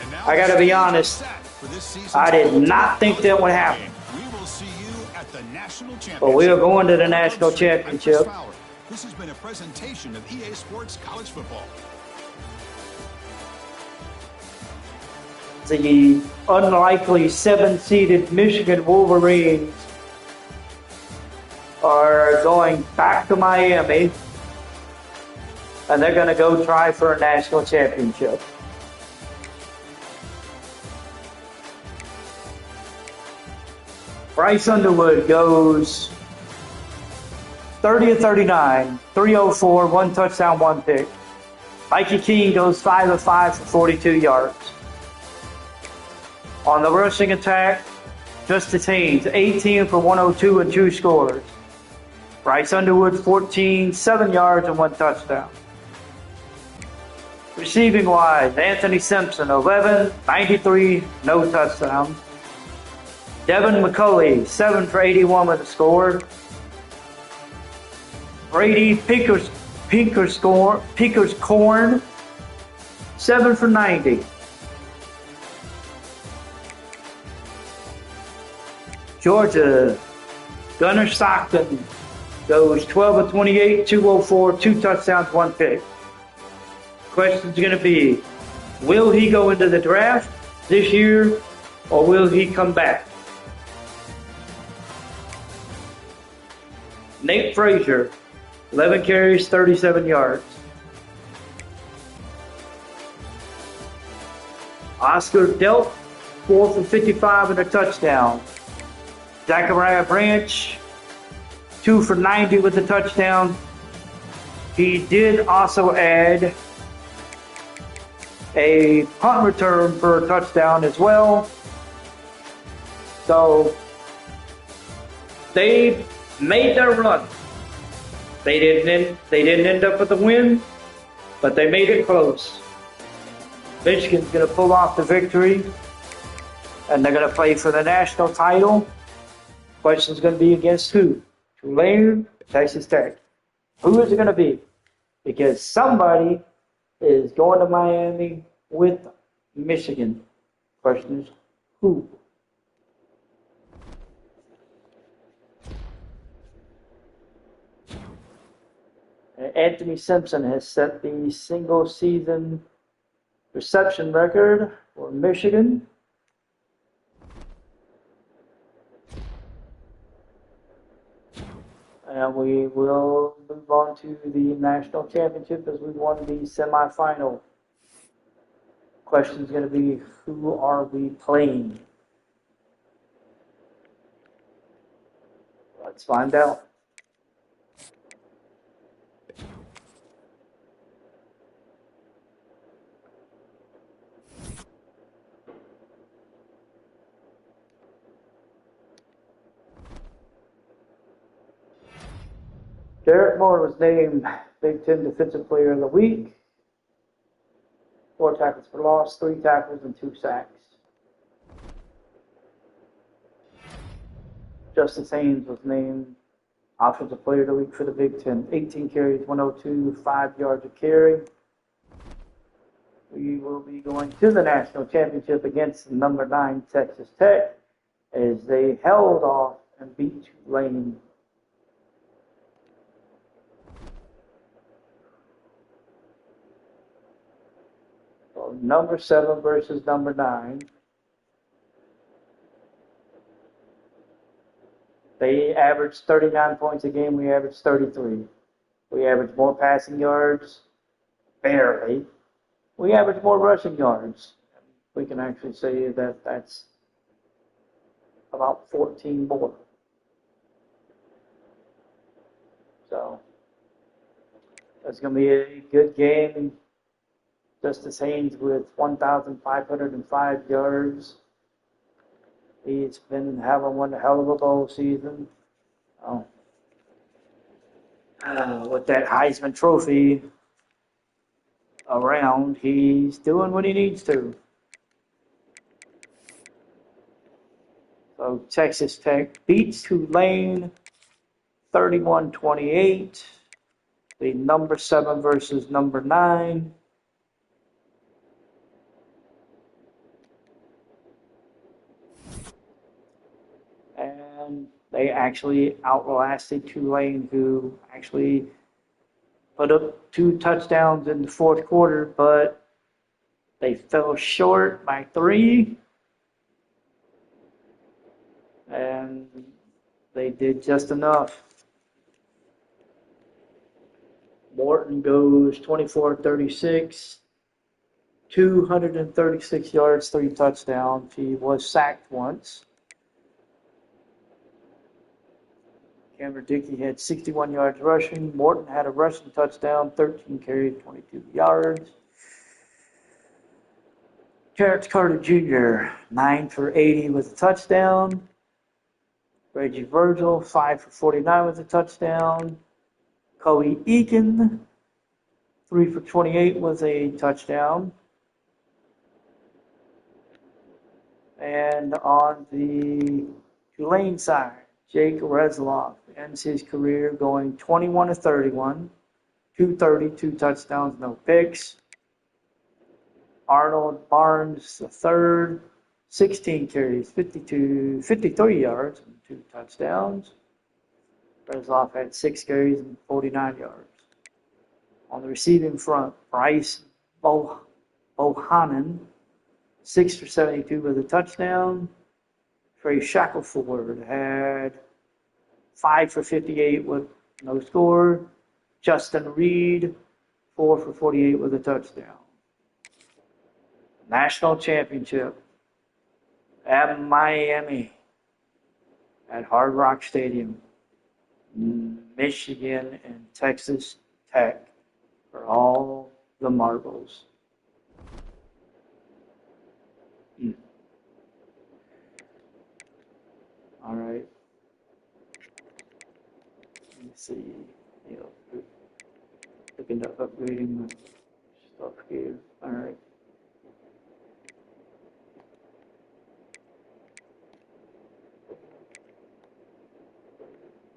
And now I gotta be honest, for this season's I did not think that would happen. We will see you at the national championship. But we are going to the national I'm Chris championship. Fowler. This has been a presentation of EA Sports College Football. The unlikely 7-seeded Michigan Wolverines are going back to Miami, and they're going to go try for a national championship. Bryce Underwood goes 30 of 39, 304, 1 touchdown, 1 pick. Mikey King goes 5 of 5 for 42 yards. On the rushing attack, Justice Haynes, 18 for 102 and 2 scores. Bryce Underwood, 14, 7 yards and 1 touchdown. Receiving wise, Anthony Simpson, 11, 93, no touchdowns. Devin McCulley, 7 for 81 with a score. Brady Pinker's Corn, 7 for 90. Georgia, Gunnar Stockton goes 12 of 28, 204, 2 touchdowns, 1 pick. Question's going to be, will he go into the draft this year or will he come back? Nate Frazier, 11 carries, 37 yards. Oscar Delp, 4 for 55 and a touchdown. Zachariah Branch, 2 for 90 with a touchdown. He did also add a punt return for a touchdown as well. So they made their run. They didn't end up with a win, but they made it close. Michigan's going to pull off the victory, and they're going to play for the national title. Question's going to be against who? Tulane, Texas Tech. Who is it going to be? Because somebody is going to Miami with Michigan. Question is who? Anthony Simpson has set the single season reception record for Michigan. And we will move on to the national championship as we won the semifinal. Question is going to be, who are we playing? Let's find out. Derek Moore was named Big Ten Defensive Player of the Week. 4 tackles for loss, 3 tackles, and 2 sacks. Justice Haynes was named Offensive Player of the Week for the Big Ten. 18 carries, 102, 5 yards a carry. We will be going to the national championship against number 9 Texas Tech as they held off and beat Tulane. So number 7 versus number 9. They averaged 39 points a game. We averaged 33. We averaged more passing yards, barely. We averaged more rushing yards. We can actually say that that's about 14 more. So that's going to be a good game. Justice Haynes with 1,505 yards. He's been having one hell of a bowl season. With that Heisman Trophy around, he's doing what he needs to. So Texas Tech beats Tulane 31-28. The number 7 versus number 9. And they actually outlasted Tulane, who actually put up 2 touchdowns in the fourth quarter, but they fell short by 3. And they did just enough. Morton goes 24-36, 236 yards, 3 touchdowns. He was sacked once. Cameron Dickey had 61 yards rushing. Morton had a rushing touchdown, 13 carries, 22 yards. Terrence Carter Jr., 9 for 80 with a touchdown. Reggie Virgil, 5 for 49 with a touchdown. Kobe Eakin, 3 for 28 with a touchdown. And on the Tulane side, Jake Resloff ends his career going 21 to 31, 232 touchdowns, no picks. Arnold Barnes III, 16 carries, 53 yards, and 2 touchdowns. Resloff had 6 carries and 49 yards. On the receiving front, Bryce Bohannon, 6 for 72 with a touchdown. Trey Shackelford had 5 for 58 with no score. Justin Reed, 4 for 48 with a touchdown. National championship at Miami at Hard Rock Stadium. Michigan and Texas Tech for all the marbles. All right. Let me see. Looking at upgrading my stuff here. All right.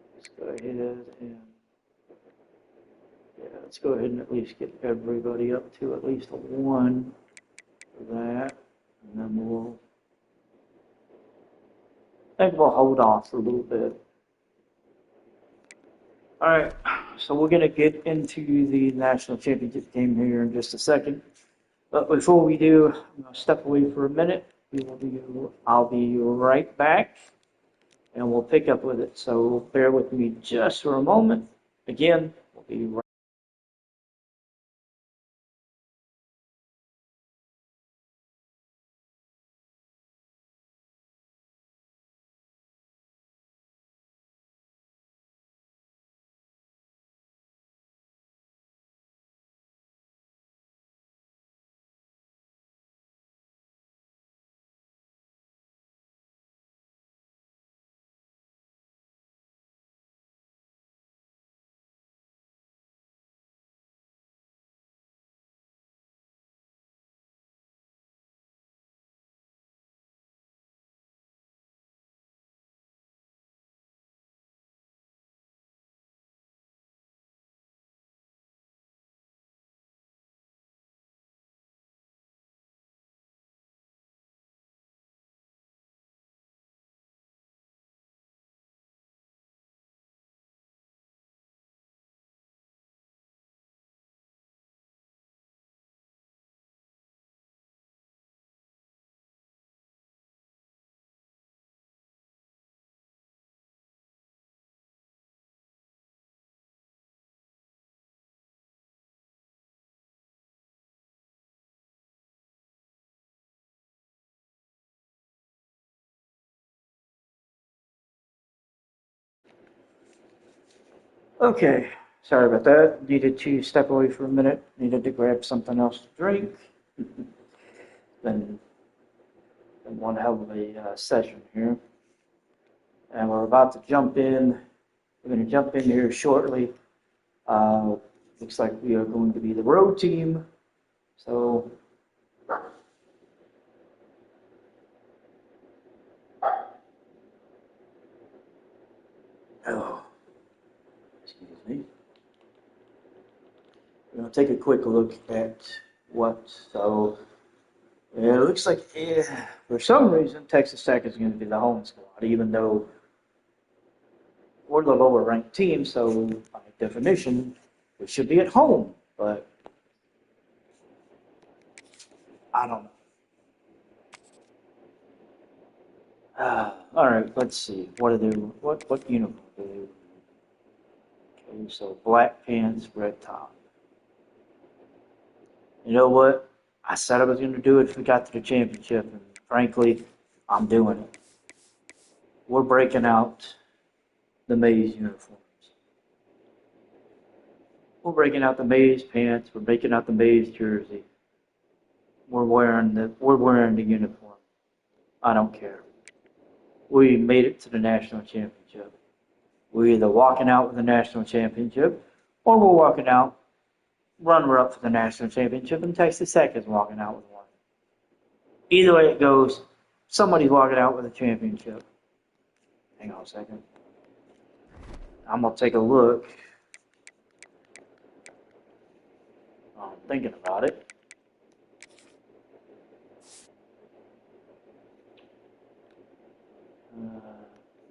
Let's go ahead and at least get everybody up to at least a 1 for that, and then we'll hold off for a little bit. All right, so we're going to get into the national championship game here in just a second. But before we do, I'm going to step away for a minute. I'll be right back, and we'll pick up with it. So bear with me just for a moment. Again, we'll be right. Okay, sorry about that. Needed to step away for a minute. Needed to grab something else to drink. Been one hell of a session here. And we're about to jump in. We're going to jump in here shortly. Looks like we are going to be the road team. So, excuse me. We're going to take a quick look at it looks like, for some reason, Texas Tech is going to be the home squad, even though we're the lower ranked team, so by definition, we should be at home, but I don't know. All right, let's see. What uniform do they wear? Okay, so black pants, red top. You know what? I said I was going to do it if we got to the championship, and frankly, I'm doing it. We're breaking out the Mays uniforms. We're breaking out the Mays pants. We're breaking out the Mays jersey. We're wearing the uniform. I don't care. We made it to the national championship. We're either walking out with the national championship, or we're walking out runner-up for the national championship, and Texas Tech is walking out with one. Either way it goes, somebody's walking out with a championship. Hang on a second. I'm going to take a look. I'm thinking about it.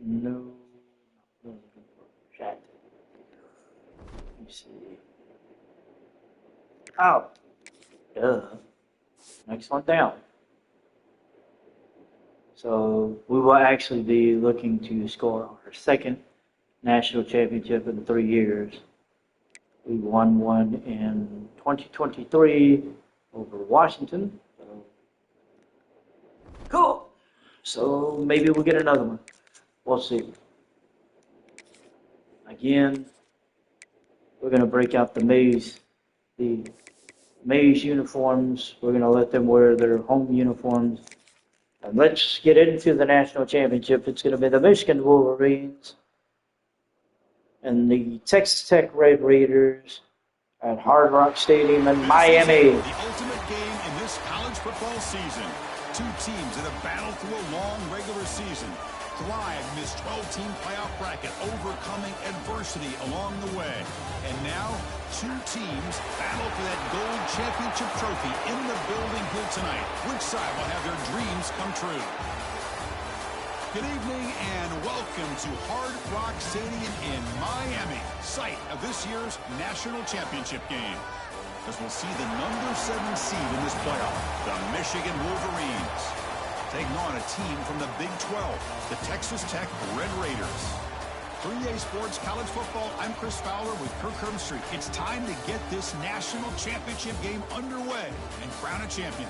No. Chat. Let me see. Oh. Duh. Next one down. So we will actually be looking to score our second national championship in 3 years. We won one in 2023 over Washington. So, cool. So maybe we'll get another one. We'll see. Again, we're going to break out the Mays uniforms. We're going to let them wear their home uniforms. And let's get into the national championship. It's going to be the Michigan Wolverines and the Texas Tech Red Raiders at Hard Rock Stadium in Miami. The ultimate game in this college football season. Two teams that have battled through a long regular season, thrived in this 12-team playoff bracket, overcoming adversity along the way. And now, two teams battle for that gold championship trophy in the building here tonight. Which side will have their dreams come true? Good evening and welcome to Hard Rock Stadium in Miami, site of this year's national championship game. As we'll see the number 7 seed in this playoff, the Michigan Wolverines, taking on a team from the Big 12, the Texas Tech Red Raiders. 3A Sports College Football, I'm Chris Fowler with Kirk Herbstreit. It's time to get this national championship game underway and crown a champion.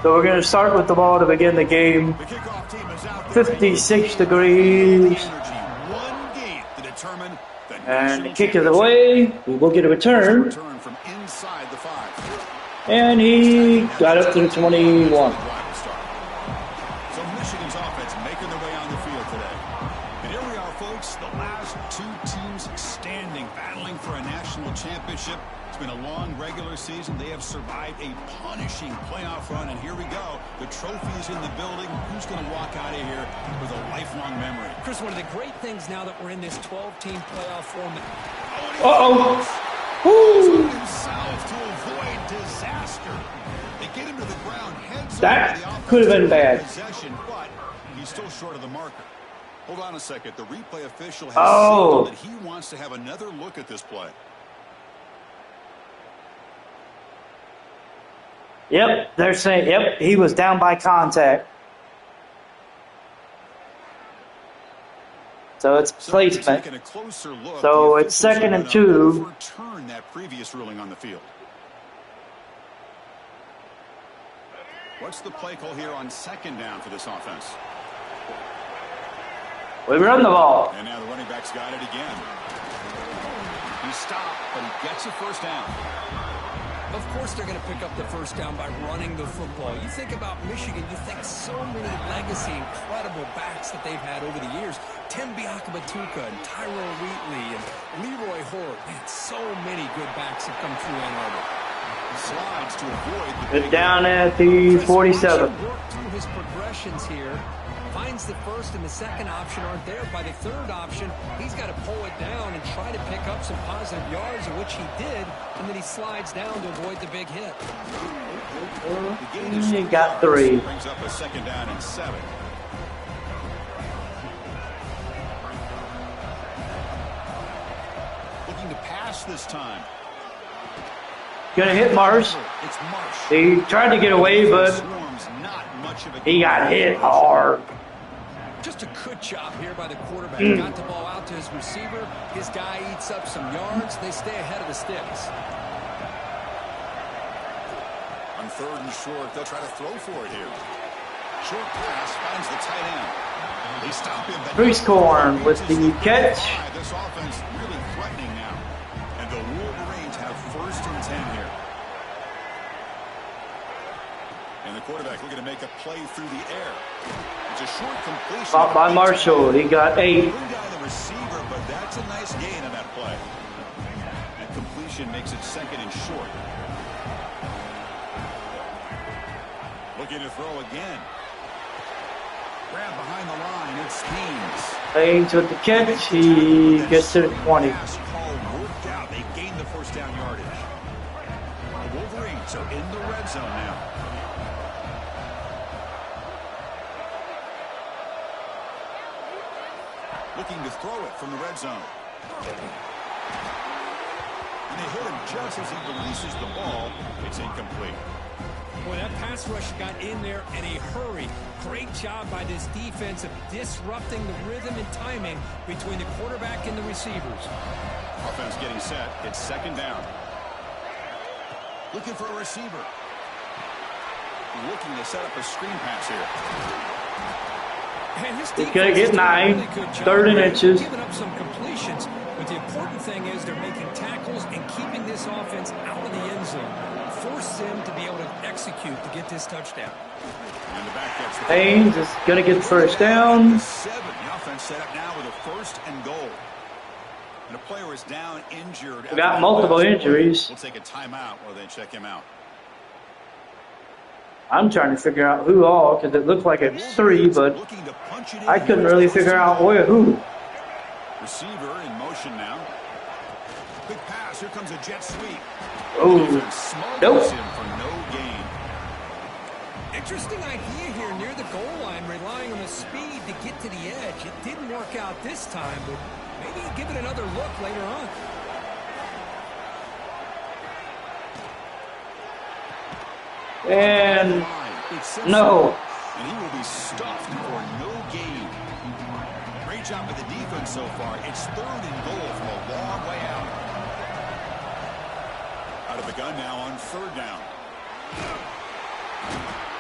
So we're going to start with the ball to begin the game. The kickoff team is out there. 56 degrees. One game to determine the And the kick is away. We will get a return. return from inside the 5. And he got up to the 21. So Michigan's offense making their way on the field today. And here we are, folks, the last two teams standing, battling for a national championship. It's been a long regular season. They have survived a punishing playoff run, and here we go. The trophy is in the building. Who's going to walk out of here with a lifelong memory? Chris, one of the great things now that we're in this 12-team playoff format. Uh-oh. Woo! Himself to avoid disaster. They get him to the ground, heads That over the offense could have been bad. possession, but he's still short of the marker. Hold on a second. The replay official has Oh. signaled that he wants to have another look at this play. Yep, they're saying, yep, he was down by contact. So it's placement. Taking a closer look, So the it's officials 2nd and are 2. gonna overturn that previous ruling on the field. What's the play call here on 2nd down for this offense? We run the ball. And now the running back's got it again. He stopped, but he gets a first down. Of course they're going to pick up the first down by running the football. You think about Michigan, you think so many legacy, incredible backs that they've had over the years. Tim Biakabatuka and Tyrone Wheatley and Leroy Hort. Man, so many good backs have come through Ann Arbor. Slides to avoid the It's big down at the 47. Work through his progressions here. Finds the first and the second option aren't there. By the third option, he's got to pull it down and try to pick up some positive yards, which he did, and then he slides down to avoid the big hit. He got 3. Brings up a 2nd down and 7. Looking to pass this time. Gonna hit Marsh. It's Marsh. He tried to get away, but Swarms, not much of a he got hit hard. Just a good job here by the quarterback. Got the ball out to his receiver. His guy eats up some yards. They stay ahead of the sticks. On On 3rd and short, they'll try to throw for it here. Short pass finds the tight end. They stop him. Priestcorn with the catch. This offense really threatening now. And the Wolverines have 1st and 10 here. And the quarterback looking to make a play through the air. It's a short completion. Caught by Marshall. He got 8. Bring down the receiver, but that's a nice gain on that play. That completion makes it 2nd and short. Looking to throw again. Grab behind the line. It's Haynes. Haynes with the catch. He gets to the 20. Pass call worked out. They gained the 1st down yardage. The Wolverines are in the red zone now. Looking to throw it from the red zone. And they hit him just as he releases the ball. It's incomplete. Boy, that pass rush got in there in a hurry. Great job by this defense of disrupting the rhythm and timing between the quarterback and the receivers. Offense getting set. It's 2nd down. Looking for a receiver. Looking to set up a screen pass here. And his He's going to get 9. Really 3rd and inches. Giving up some completions, but the important thing is they're making tackles and keeping this offense out of the end zone. Force them to be able to execute to get this touchdown. And the back gets the Haynes is going to get the 1st down. 7. The offense set up now with a 1st and goal. And a player is down injured. We got multiple injuries. We'll take a timeout while they check him out. I'm trying to figure out who all, because it looked like it was 3, but I couldn't really figure out who. Receiver in motion now. Quick pass. Here comes a jet sweep. Oh, nope. Him for no gain. Interesting idea here near the goal line, relying on the speed to get to the edge. It didn't work out this time, but maybe give it another look later on. And no. And he will be stuffed for no gain. Great job with the defense so far. It's 3rd and goal from a long way out. Out of the gun now on 3rd down.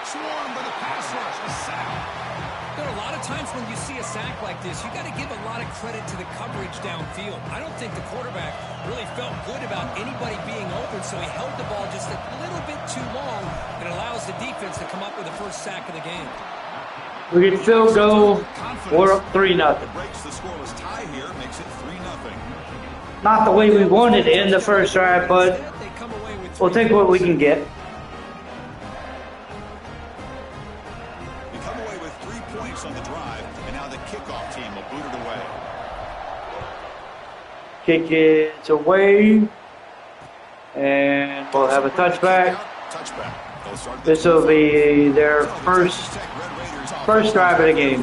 Swarmed by the pass rush. A sack. There are a lot of times when you see a sack like this, you got to give a lot of credit to the coverage downfield. I don't think the quarterback really felt good about anybody being open, so he held the ball just a little bit too long and allows the defense to come up with the 1st sack of the game. We get field goal. We're up 3-0. Breaks the scoreless tie here, makes it 3-0. Not the way we wanted in the first drive, but we'll take what we can get. They come away with 3 points on the drive, and now the kickoff team will boot it away. Kick it away, and we'll have a touchback. This will be their first drive of the game.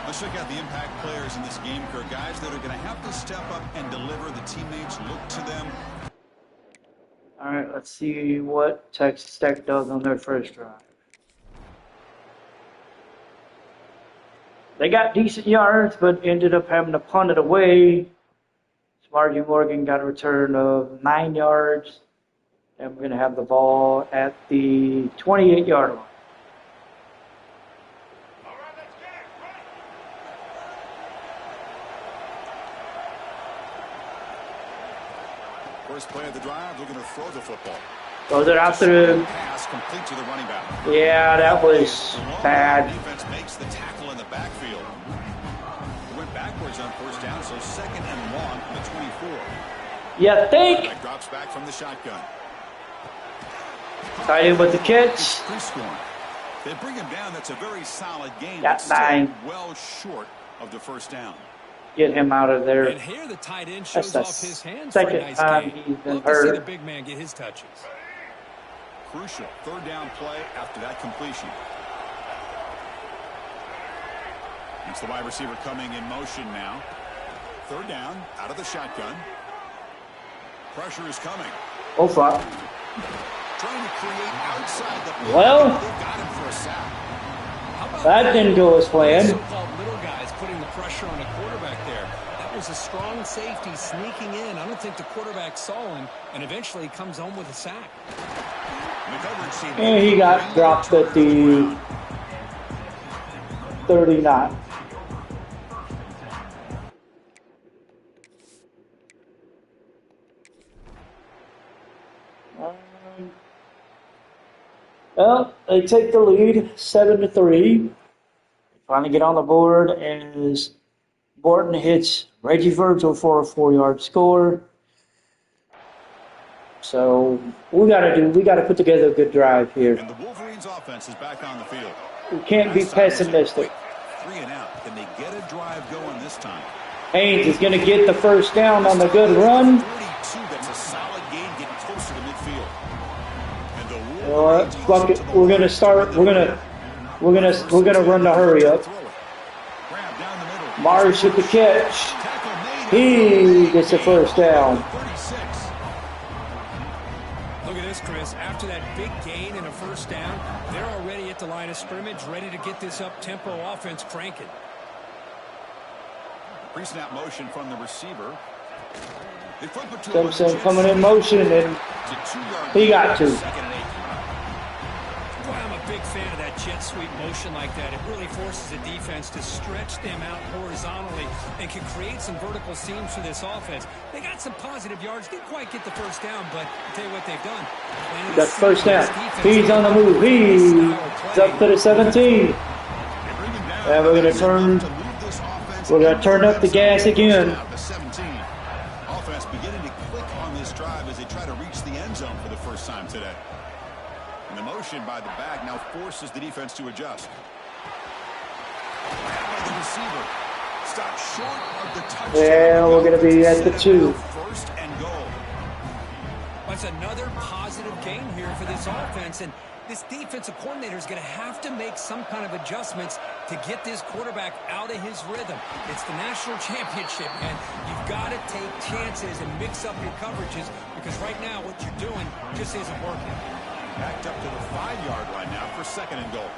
Let's check out the impact players in this game, Kirk. Guys that are going to have to step up and deliver. The teammates look to them. All right, let's see what Texas Tech does on their first drive. They got decent yards, but ended up having to punt it away. Smarty Morgan got a return of 9 yards. And we're going to have the ball at the 28-yard line. First play of the drive, looking to throw the football. Throws it out to the pass complete to the running back. Yeah, that was bad. Defense makes the tackle in the backfield. It went backwards on 1st down, so 2nd and long from the 24. You think? Drops back from the shotgun. Tight end with the catch. They bring him down. That's a very solid game. Got 9. Well short of the 1st down. Get him out of there. And here the tight end shows That's off his hands second for a nice time game. he's been Love to see the hurt. big man get his touches. Crucial 3rd down play after that completion. It's the wide receiver coming in motion now. 3rd down, out of the shotgun. Pressure is coming. Oh, fuck. Trying to create outside the Well, they got him for a sack. that didn't go as planned. So-called little guys putting the pressure on a quarterback there. That was a strong safety sneaking in. I don't think the quarterback saw him, and eventually comes home with a sack. And he got dropped at the 39. Well, they take the lead, 7-3. Finally get on the board as Morton hits Reggie Virgil for a 4-yard score. So we got to put together a good drive here. And the Wolverines offense is back on the field. We can't be pessimistic. 3 and out. Can they get a drive going this time? Haynes is going to get the first down on the good run. 42, that's a solid gain, getting closer to midfield. And the Fuck it. We're going to start. We're going to run the hurry up. Mars with the catch. He gets the first down. Look at this, Chris. After that big gain and a first down, they're already at the line of scrimmage, ready to get this up-tempo offense cranking. Pre-snap motion from the receiver. Simpson coming in motion, and he got 2. Boy, I'm a big fan of that jet sweep motion like that. It really forces the defense to stretch them out horizontally and can create some vertical seams for this offense. They got some positive yards. Didn't quite get the first down, but I'll tell you what they've done. That's first down. He's on the move. He's up to the 17. And we're going to turn up the gas again. The 17. Offense beginning to click on this drive as they try to reach the end zone for the first time today. And the motion by the back now forces the defense to adjust. The receiver stopped short of the touchdown. Yeah, we're going to be at the 2. First and goal. That's another positive gain here for this offense, and this defensive coordinator is going to have to make some kind of adjustments to get this quarterback out of his rhythm. It's the national championship, and you've got to take chances and mix up your coverages, because right now what you're doing just isn't working. Backed up to the 5-yard line now for second and goal.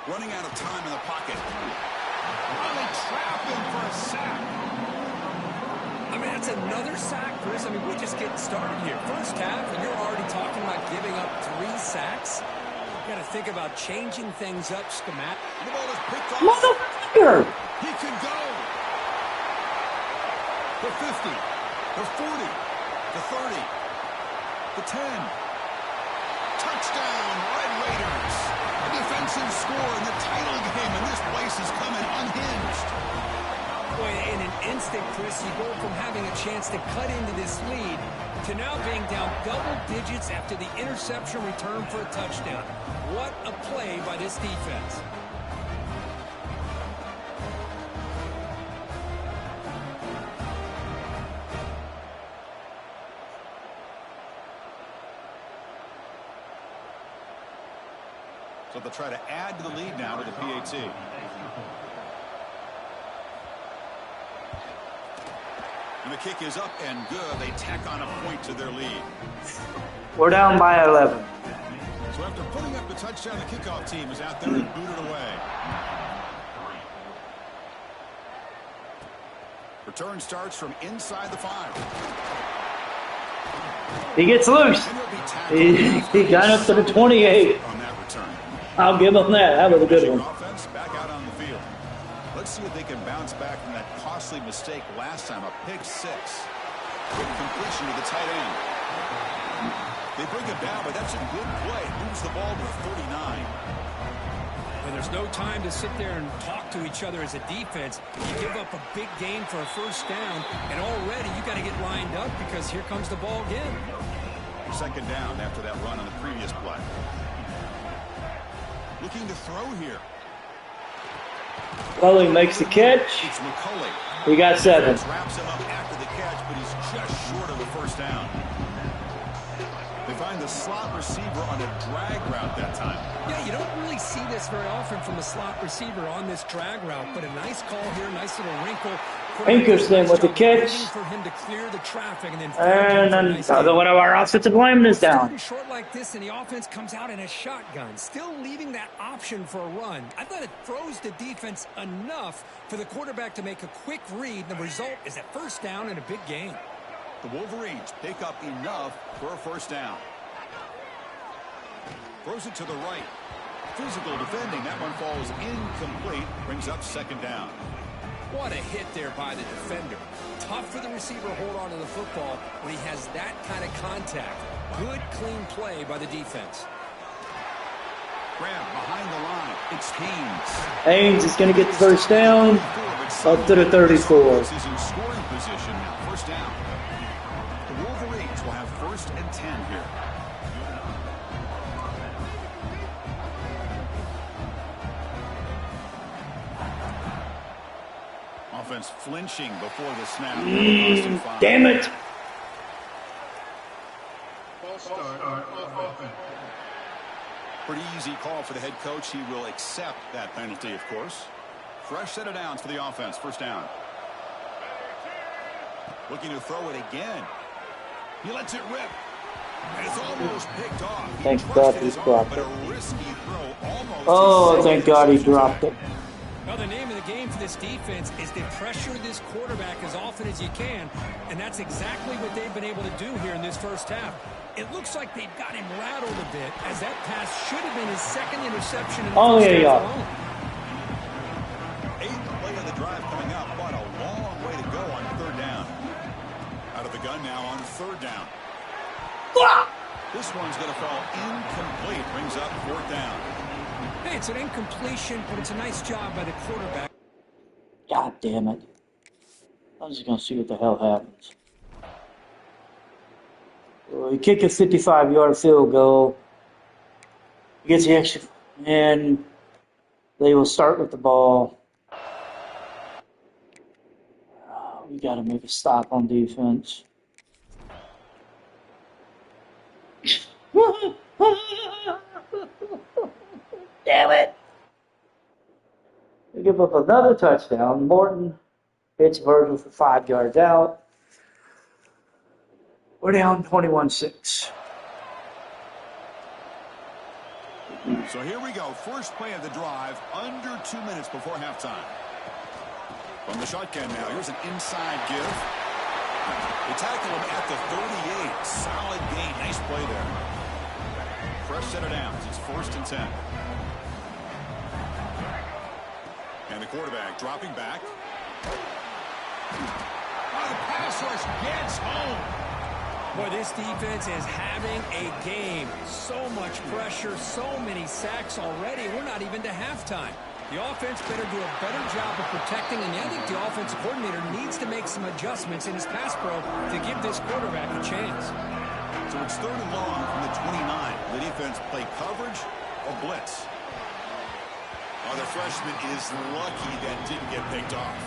Running out of time in the pocket. Oh, they trap him for a sack. I mean, that's another sack, Chris. I mean, we're just getting started here. First half, and you're already talking about giving up 3 sacks. You got to think about changing things up, schematic. The ball is picked off. Motherfucker! He can go. The 50, the 40, the 30, the 10. Touchdown, Red Raiders. A defensive score in the title game, and this place is coming unhinged. Boy, in an instant, Chris, you go from having a chance to cut into this lead to now being down double digits after the interception return for a touchdown. What a play by this defense. So they'll try to add to the lead now to the PAT. And the kick is up and good. They tack on a point to their lead. We're down by 11. So after putting up the touchdown, the kickoff team is out there and booted away. Return starts from inside the 5. He gets loose. He got up to the 28. On that return. I'll give him that. That was a good one. Offense back out on the field. Let's see if they can bounce back from that costly mistake last time, a pick 6. Quick completion to the tight end. They bring him down, but that's a good play. Moves the ball to 39. And there's no time to sit there and talk to each other as a defense. You give up a big gain for a first down, and already you got to get lined up because here comes the ball again. Second down after that run on the previous play. Looking to throw here. Cully makes the catch. It's McCulley. He got 7. Wraps him up after the catch, but he's just short of the first down. They find the slot receiver on a drag route that time. Yeah, you don't really see this very often from a slot receiver on this drag route, but a nice call here, nice little wrinkle, Ankerson with the catch. For him to clear the traffic and then And another one of our offensive linemen is down. Short like this, and the offense comes out in a shotgun, still leaving that option for a run. I thought it throws the defense enough for the quarterback to make a quick read. The result is a first down and a big gain. The Wolverines pick up enough for a first down. Throws it to the right. Physical defending. That one falls incomplete. Brings up second down. What a hit there by the defender. Tough for the receiver to hold on to the football when he has that kind of contact. Good, clean play by the defense. Grab behind the line. It's Haynes. Haynes is going to get the first down up to the 34. This is in scoring position now. First down. The Wolverines will have first and 10 here. Offense flinching before the snap. Damn it. Pretty easy call for the head coach. He will accept that penalty, of course. Fresh set of downs for the offense. First down. Looking to throw it again. He lets it rip. And it's almost picked off. Thank God he dropped it. But a risky throw almost. Oh, thank God he dropped it. Well, the name of the game for this defense is to pressure this quarterback as often as you can, and that's exactly what they've been able to do here in this first half. It looks like they've got him rattled a bit, as that pass should have been his second interception in the first half alone. Eighth play of the drive coming up. What a long way to go on third down. Out of the gun now on third down. This one's going to fall incomplete. Brings up fourth down. Hey, it's an incompletion, but it's a nice job by the quarterback. God damn it. I'm just going to see what the hell happens. Well, he kicked a 55-yard field goal. He gets the extra, and they will start with the ball. We got to make a stop on defense. Damn it. We give up another touchdown. Morton hits Virgil for 5 yards out. We're down 21-6. So here we go. First play of the drive, under 2 minutes before halftime. From the shotgun now, here's an inside give. They tackle him at the 38. Solid gain. Nice play there. Fresh set of downs. It's first and 10. And the quarterback dropping back. Oh, the pass rush gets home. Boy, this defense is having a game. So much pressure, so many sacks already. We're not even to halftime. The offense better do a better job of protecting, and I think the offensive coordinator needs to make some adjustments in his pass pro to give this quarterback a chance. So it's third and long from the 29. The defense play coverage or blitz. Oh, the freshman is lucky that didn't get picked off.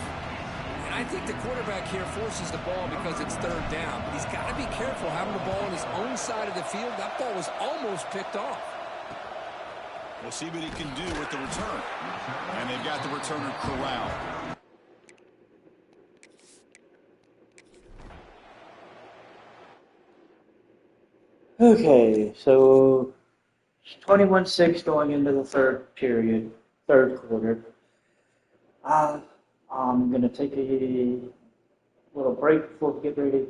And I think the quarterback here forces the ball because it's third down. But he's got to be careful having the ball on his own side of the field. That ball was almost picked off. We'll see what he can do with the return. And they've got the returner corralled. Okay, so 21-6 going into the third quarter. I'm going to take a little break before we get ready to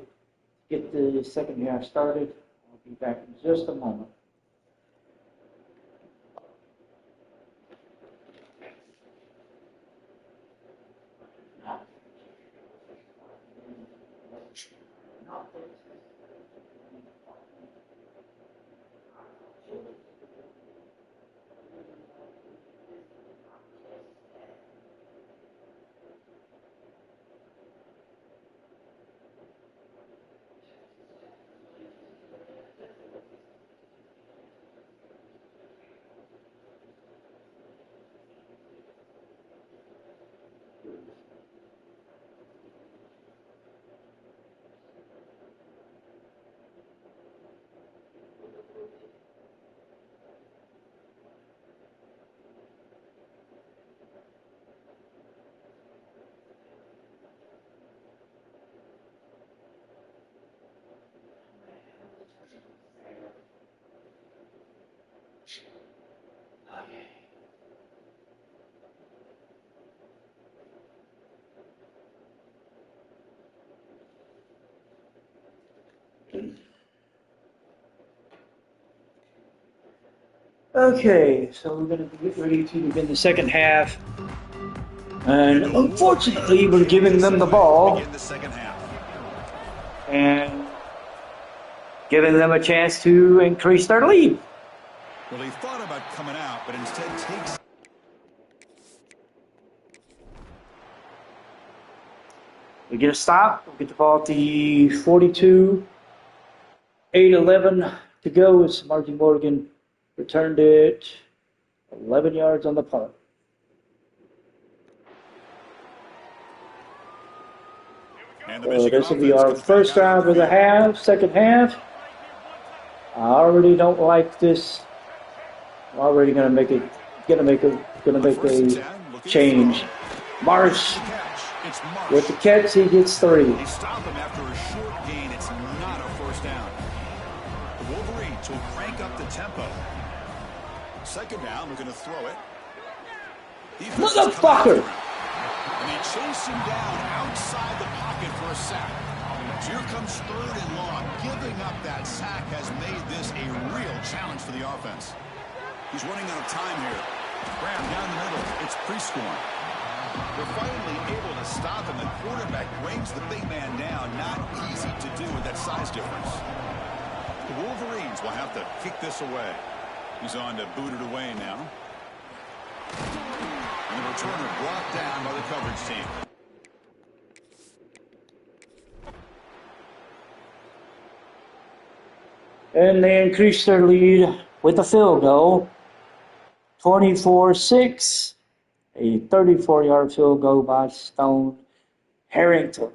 get the second half started. I'll be back in just a moment. Okay, so we're going to get ready to begin the second half. And unfortunately, we're giving them the ball Begin the second half. and giving them a chance to increase their lead. Well, he thought about coming out, but instead takes. We get a stop. We get the ball at the 42. 8:11 to go as Marty Morgan returned it 11 yards on the punt. And the So Michigan this will be offense our comes back first out drive of the half, second half. I already don't like this. I'm already gonna make a change. Marsh It's Marsh. with the catch, he gets 3. They stop him after a short gain. It's not a first down. The Wolverines will crank up the tempo. Second down, we're going to throw it. Defense is coming Motherfucker! after him. And they chase him down outside the pocket for a sack. So here comes third and long. Giving up that sack has made this a real challenge for the offense. He's running out of time here. Graham down the middle. It's pre-scoring. They're finally able to stop him. The quarterback brings the big man down. Not easy to do with that size difference. The Wolverines will have to kick this away. He's on to boot it away now. And the returner brought down by the coverage team. And they increased their lead with a field goal. 24-6. A 34-yard field goal by Stone Harrington.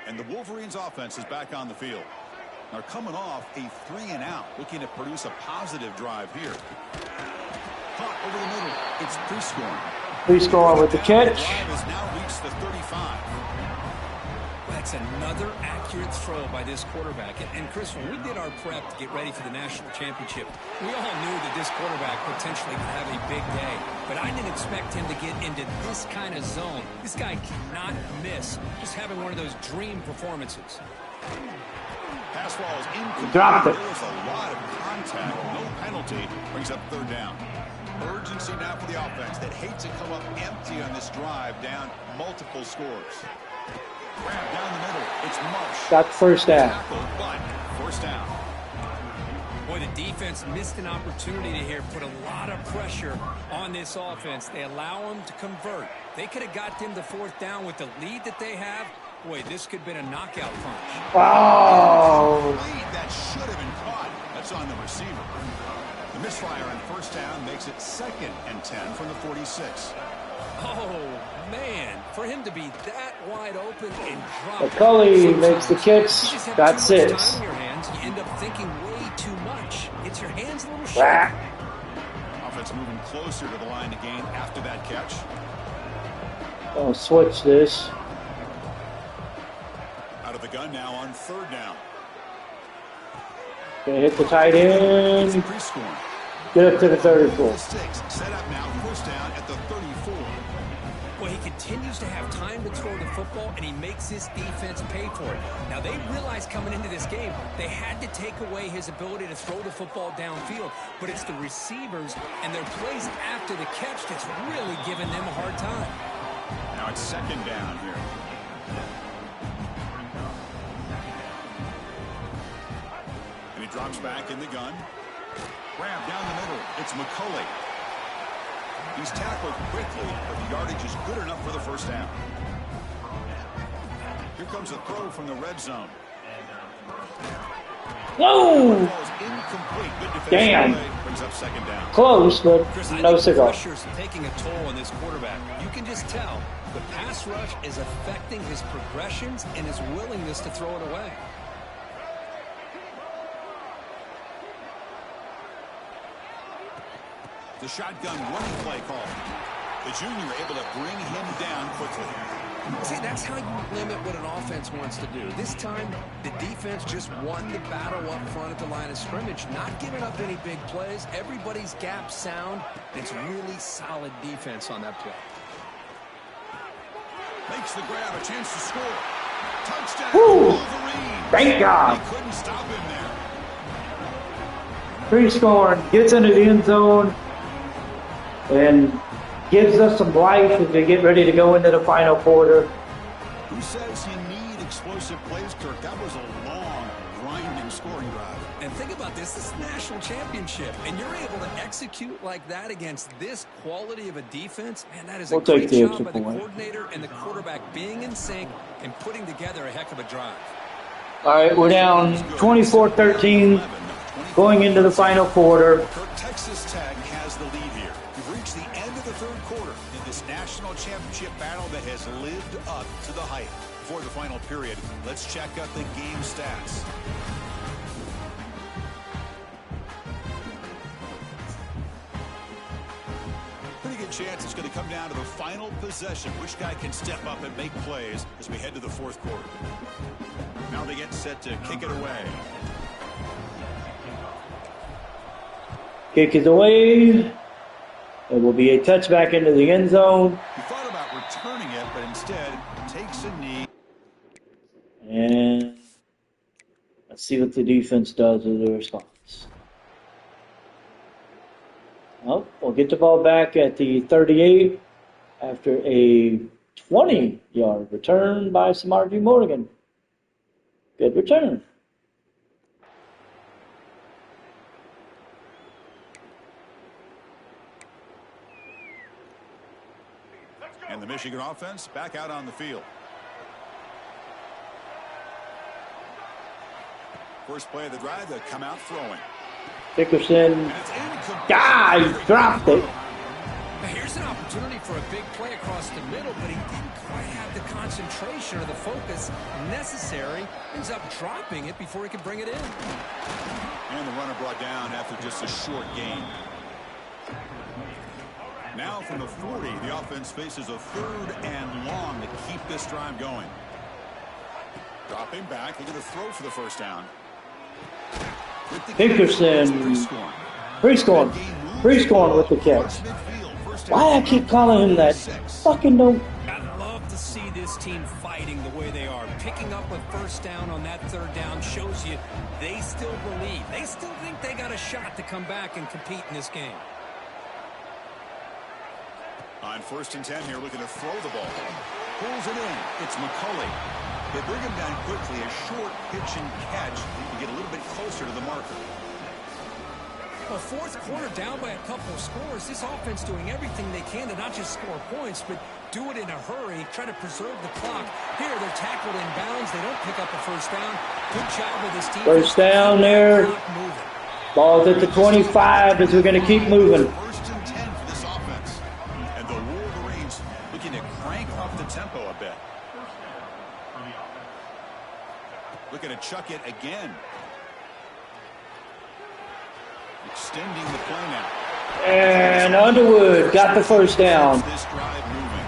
And the Wolverines offense is back on the field. They're coming off a 3-and-out, looking to produce a positive drive here. Caught over the middle. It's pre-scoring. Pre-score with the catch. The drive has now reached the 35. That's another accurate throw by this quarterback. And Chris, when we did our prep to get ready for the national championship, we all knew that this quarterback potentially could have a big day. But I didn't expect him to get into this kind of zone. This guy cannot miss. Just having one of those dream performances. Pass ball is incomplete. Dropped it. There was a lot of contact. No penalty. Brings up third down. Urgency now for the offense that hates to come up empty on this drive, down multiple scores. Grab down the middle. It's Marsh. Got first down. Tackle, but first down. Boy, the defense missed an opportunity to here put a lot of pressure on this offense. They allow them to convert. They could have got them to fourth down with the lead that they have. Boy, this could have been a knockout punch. Oh! That should have been caught. That's on the receiver. The misfire on first down makes it 2nd and 10 from the 46. Oh, man. For him to be that wide open and drop. McCulley makes the catch. Got 6. Time in your hands, you end up thinking way too much. It's your hands a little short. Offense moving closer to the line to gain after that catch. I'll switch this. Out of the gun now on third down. Gonna hit the tight end. It's pre-scoring. Get up to the 34. Set up now, first down at the 34. Well, he continues to have time to throw the football, and he makes his defense pay for it. Now, they realized coming into this game, they had to take away his ability to throw the football downfield. But it's the receivers and their plays after the catch that's really giving them a hard time. Now it's second down here. And he drops back in the gun. Grab down the middle. It's McCulley. He's tackled quickly, but the yardage is good enough for the first down. Here comes a throw from the red zone. Whoa! Incomplete. Good defensive Damn. play. Brings up second down. Close, but Chris, I no think the cigar. pressure's taking a toll on this quarterback. You can just tell the pass rush is affecting his progressions and his willingness to throw it away. The shotgun running play call. The junior able to bring him down quickly. See, that's how you limit what an offense wants to do. This time, the defense just won the battle up front at the line of scrimmage, not giving up any big plays. Everybody's gap sound. It's really solid defense on that play. Makes the grab, a chance to score. Touchdown, Woo! Wolverines. Thank God. They couldn't stop him there. Free scoring, gets into the end zone, and gives us some life as we get ready to go into the final quarter. Who says you need explosive plays, Kirk? That was a long, grinding scoring drive. And think about this is national championship, and you're able to execute like that against this quality of a defense. Man, that is a great job by the coordinator and the quarterback being in sync and putting together a heck of a drive. All right, we're down 24-13 going into the final quarter. Kirk, Texas Tech has the lead here. We've reached the end of the third quarter in this national championship battle that has lived up to the hype. Before the final period, let's check out the game stats. Pretty good chance it's going to come down to the final possession. Which guy can step up and make plays as we head to the fourth quarter. Now they get set to kick it away. Kick is away. It will be a touchback into the end zone. He thought about returning it, but instead takes a knee. And let's see what the defense does with the response. Well, we'll get the ball back at the 38 after a 20-yard return by Samarji Morgan. Good return. And the Michigan offense back out on the field. First play of the drive, they come out throwing. Dickerson. He dropped it. Now here's an opportunity for a big play across the middle, but he didn't quite have the concentration or the focus necessary. Ends up dropping it before he could bring it in. And the runner brought down after just a short gain. Now from the 40, the offense faces a third and long to keep this drive going. Dropping back, they're going to throw for the first down. Dickerson. Free scoring with the catch. Why I keep calling him that? Fucking don't. I love to see this team fighting the way they are. Picking up a first down on that third down shows you they still believe. They still think they got a shot to come back and compete in this game. On 1st and 10 here, looking to throw the ball. Pulls it in. It's McCulley. They bring him down quickly. A short pitch and catch to get a little bit closer to the marker. Well, fourth quarter down by a couple of scores. This offense doing everything they can to not just score points, but do it in a hurry, try to preserve the clock. Here, they're tackled in bounds. They don't pick up a first down. Good job with this team. First down there. Ball's at the 25 as we're going to keep moving. 1st and 10 for this offense. And the Wolverines looking to crank up the tempo a bit. Looking to chuck it again. Extending the play now. And Underwood got the first down. This drive moving.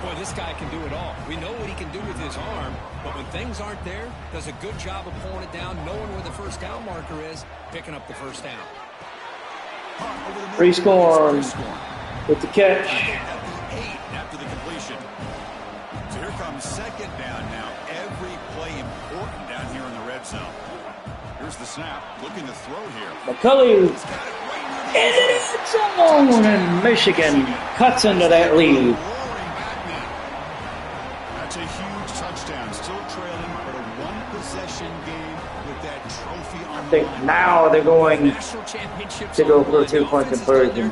Boy, this guy can do it all. We know what he can do with his arm, but when things aren't there, does a good job of pulling it down, knowing where the first down marker is, picking up the first down. Free score with the catch. At the 8 after the completion. So here comes second down now. Every play important down here in the red zone. Here's the snap. Looking to throw here. McCulley in the zone, and Michigan cuts into that lead. That's a huge touchdown. Still trailing, but a one-possession game with that trophy on. I think now they're going to go for a two-point conversion.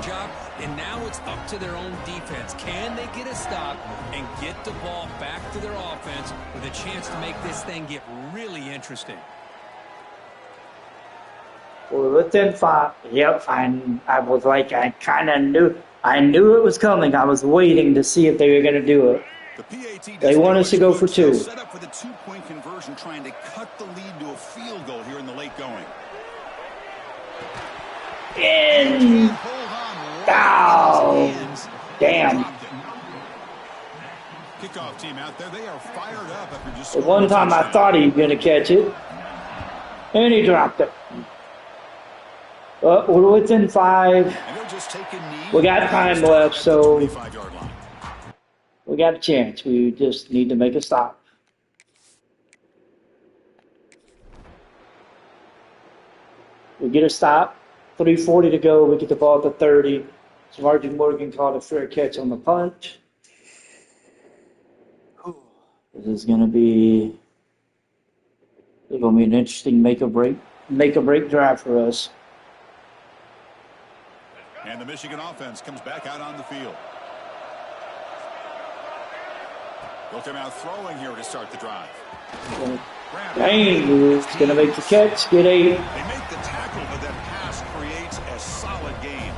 And now it's up to their own defense. Can they get a stop and get the ball back to their offense with a chance to make this thing get really interesting? Well, within 5. Yep, I was like, I kind of knew. I knew it was coming. I was waiting to see if they were going to do it. They want us to go for 2. Set up for the two-point conversion, trying to cut the lead to a field goal here in the late going. In. Oh, damn. Kickoff team out there. They are fired up after just The one time I thought he was going to catch it, and he dropped it. We're within 5. We got time left, so we got a chance. We just need to make a stop. We get a stop. 3:40 to go. We get the ball at the 30. So Martin Morgan called a fair catch on the punt. This is going to be an interesting make or break drive for us. And the Michigan offense comes back out on the field. They'll come out throwing here to start the drive. Dang, he's going to make the catch, get 8. They make the tackle, but that pass creates a solid game.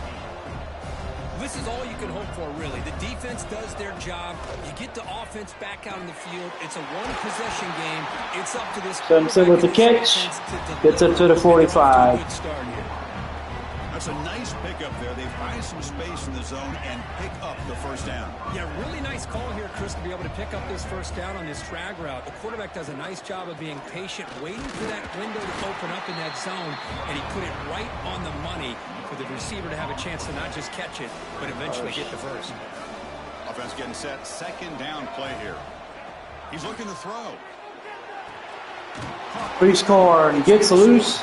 This is all you can hope for, really. The defense does their job. You get the offense back out in the field. It's a one-possession game. It's up to this Simpson with the catch. Gets up to the 45. That's a nice pickup there. They find some space in the zone and pick up the first down. Yeah, really nice call here, Chris, to be able to pick up this first down on this drag route. The quarterback does a nice job of being patient, waiting for that window to open up in that zone, and he put it right on the money for the receiver to have a chance to not just catch it, but eventually get the first. Offense getting set. Second down play here. He's looking to throw. Reese Corn gets loose,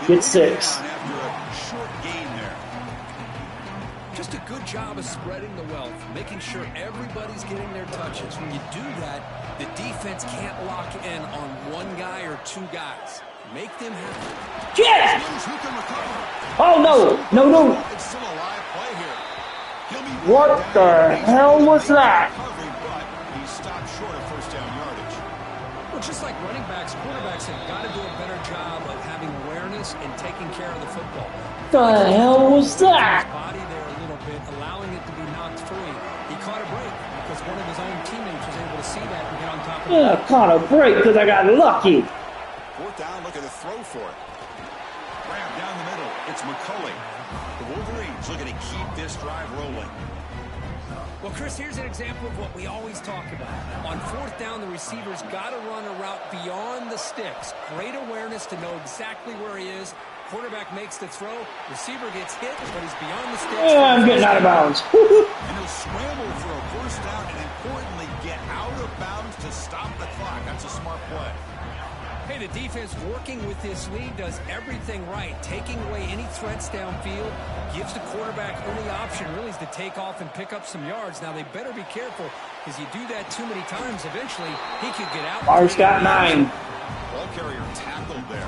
gets 6. After a short gain there. Just a good job of spreading the wealth, making sure everybody's getting their touches. When you do that, the defense can't lock in on one guy or 2 guys. Make them happy. Yes! Who can recover? Oh, no. It's still a live play here. He'll be What the hell was that? But he stopped short of first down yardage. Well, just like running backs, quarterbacks have got to do a better job of having awareness and taking care of the football. The hell was that? Body there a little bit, allowing it to be knocked free. He caught a break because one of his own teammates was able to see that and get on top of it. Yeah, caught a break because I got lucky. Fourth down, look at the throw for it. Grab down the middle. It's McCulley. The Wolverines looking to keep this drive rolling. Well, Chris, here's an example of what we always talk about. On fourth down, the receiver's got to run a route beyond the sticks. Great awareness to know exactly where he is. Quarterback makes the throw. Receiver gets hit, but he's beyond the sticks. Yeah, I'm getting out of bounds. And he'll scramble for a first down and importantly get out of bounds to stop the clock. That's a smart play. Hey, the defense working with this lead does everything right, taking away any threats downfield, gives the quarterback only option really is to take off and pick up some yards. Now, they better be careful because you do that too many times, eventually he could get out. Ours got 9. Ball carrier tackled there.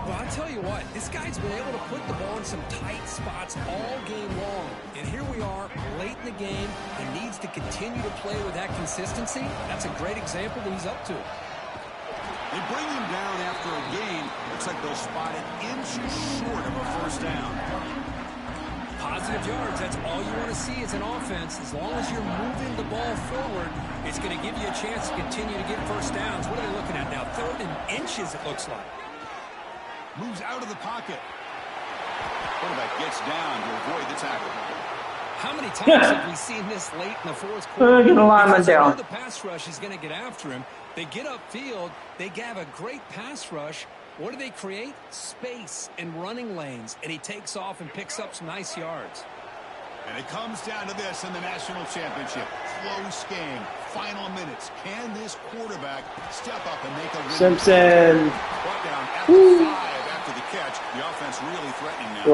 Well, I'll tell you what, this guy's been able to put the ball in some tight spots all game long. And here we are, late in the game. He needs to continue to play with that consistency. That's a great example that he's up to. They bring him down after a gain. Looks like they'll spot it inches short of a first down. Positive yards, that's all you want to see as an offense. As long as you're moving the ball forward, it's going to give you a chance to continue to get first downs. What are they looking at now? 3rd and inches, it looks like. Moves out of the pocket. Quarterback gets down to avoid the tackle. How many times have we seen this late in the fourth quarter? Get a lineman down. The pass rush is going to get after him. They get upfield. They have a great pass rush. What do they create? Space and running lanes. And he takes off and picks up some nice yards. And it comes down to this in the national championship. Close game. Final minutes. Can this quarterback step up and make a win? Simpson. Brought down after 5 after the catch. The offense really threatening now.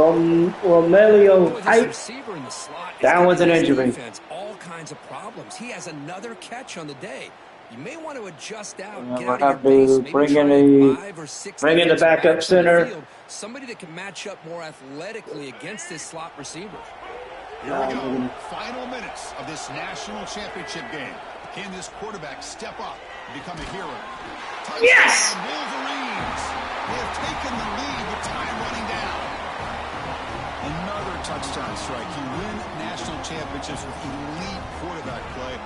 Romelio Height. Height. In the slot, Down with an injury. Defense, all kinds of problems. He has another catch on the day. You may want to adjust out. Get We'll out have of your to base, bring maybe in try 5 or 6 bring in the defensive backup backs on the center. field. Somebody that can match up more athletically against this slot receiver. Here we go. Final minutes of this national championship game. Can this quarterback step up and become a hero? Touchdown, Yes! Wolverines. They have taken the lead with time running down. Another touchdown strike. You win national championships with elite quarterback play.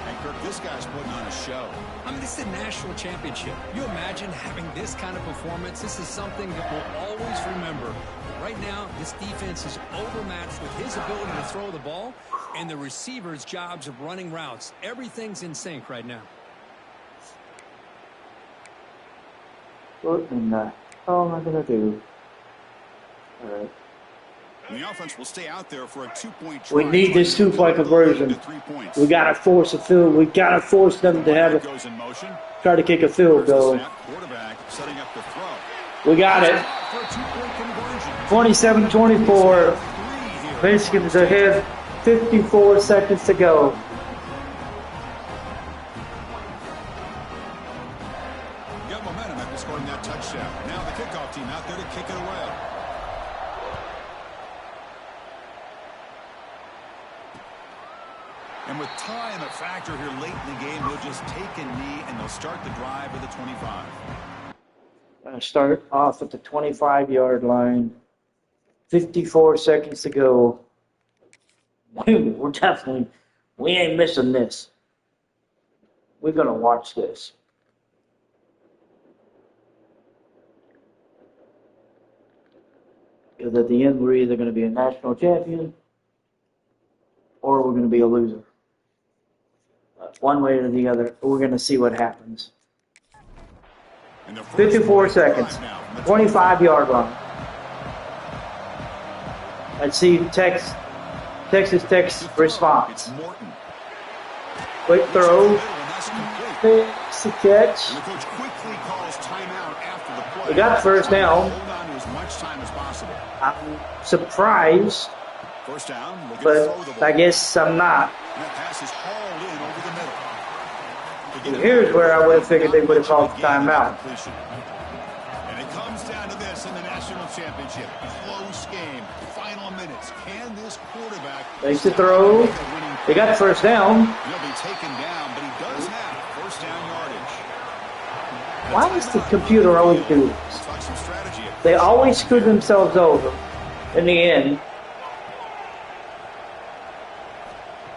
And Kirk, this guy's putting on a show. I mean, this is a national championship. You imagine having this kind of performance? This is something that we'll always remember. Right now, this defense is overmatched with his ability to throw the ball and the receiver's jobs of running routes. Everything's in sync right now. What in the hell am I going to do? All right. And the offense will stay out there for a 2-point try. We need this 2-point conversion. We got to force a field. We got to force them to have goes in motion. try to kick a field goal. Quarterback setting up the throw. We got it. 27-24. Michigan's ahead. 54 seconds to go. Got momentum after scoring that touchdown. Now the kickoff team out there to kick it away. And with time a factor here late in the game, they'll just take a knee and they'll start the drive at the 25. Going to start off at the 25-yard line. 54 seconds to go. We're definitely, we ain't missing this. We're going to watch this. Because at the end, we're either going to be a national champion or we're going to be a loser. One way or the other, we're going to see what happens. 54 seconds, 25-yard line. Let's see Texas Tech's response. Quick throw. Fix the catch. We got first down. I'm surprised, but I guess I'm not. Here's where I would have figured they would have called the timeout. And it comes down to this in the national championship. Close game, final minutes. Can this quarterback Makes the throw. They got first down. He'll be taken down, but he does have first down yardage. Why does the computer always do this? They always screw themselves over in the end.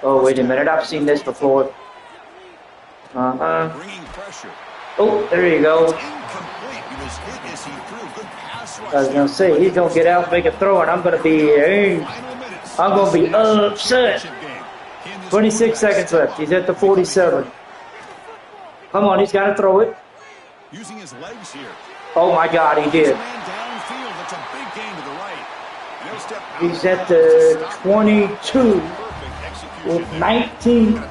Oh, wait a minute. I've seen this before. Oh, there you go. I was gonna say he's gonna get out and make a throw, and I'm gonna be upset. 26 seconds left. He's at the 47. Come on, he's got to throw it. Using his legs here. Oh my God, he did. He's at the 22 with 19.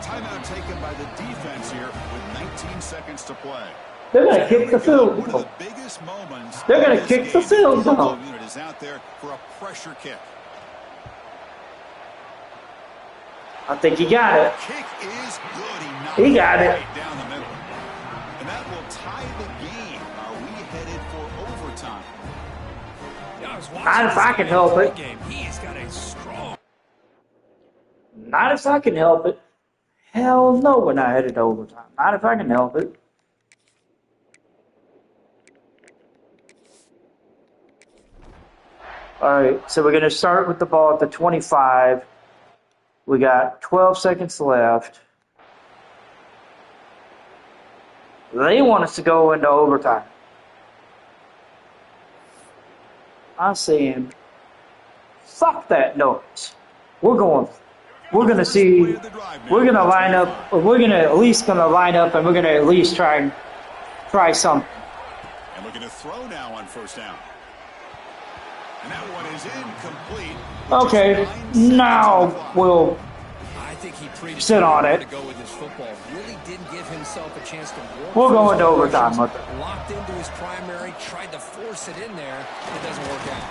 To play. They're going to kick the field goal. They're going to kick the field goal. Is out there for a pressure kick. I think he got it. Kick is good. He got it. Right down the middle. And that will tie the game. Are we headed for overtime? Not if I can help it. He's got a strong. Not if I can help it. Hell no, we're not headed to overtime. Not if I can help it. All right, so we're going to start with the ball at the 25. We got 12 seconds left. They want us to go into overtime. I'm saying, fuck that noise. We're going to see, we're going to line up, or we're going to at least line up, and we're going to at least try something. And we're going to throw now on first down. And that one is incomplete. Okay, now we'll sit on it. To go with his football. Really didn't give himself a chance to work. We'll go into overtime with it. Locked into his primary, tried to force it in there. It doesn't work out.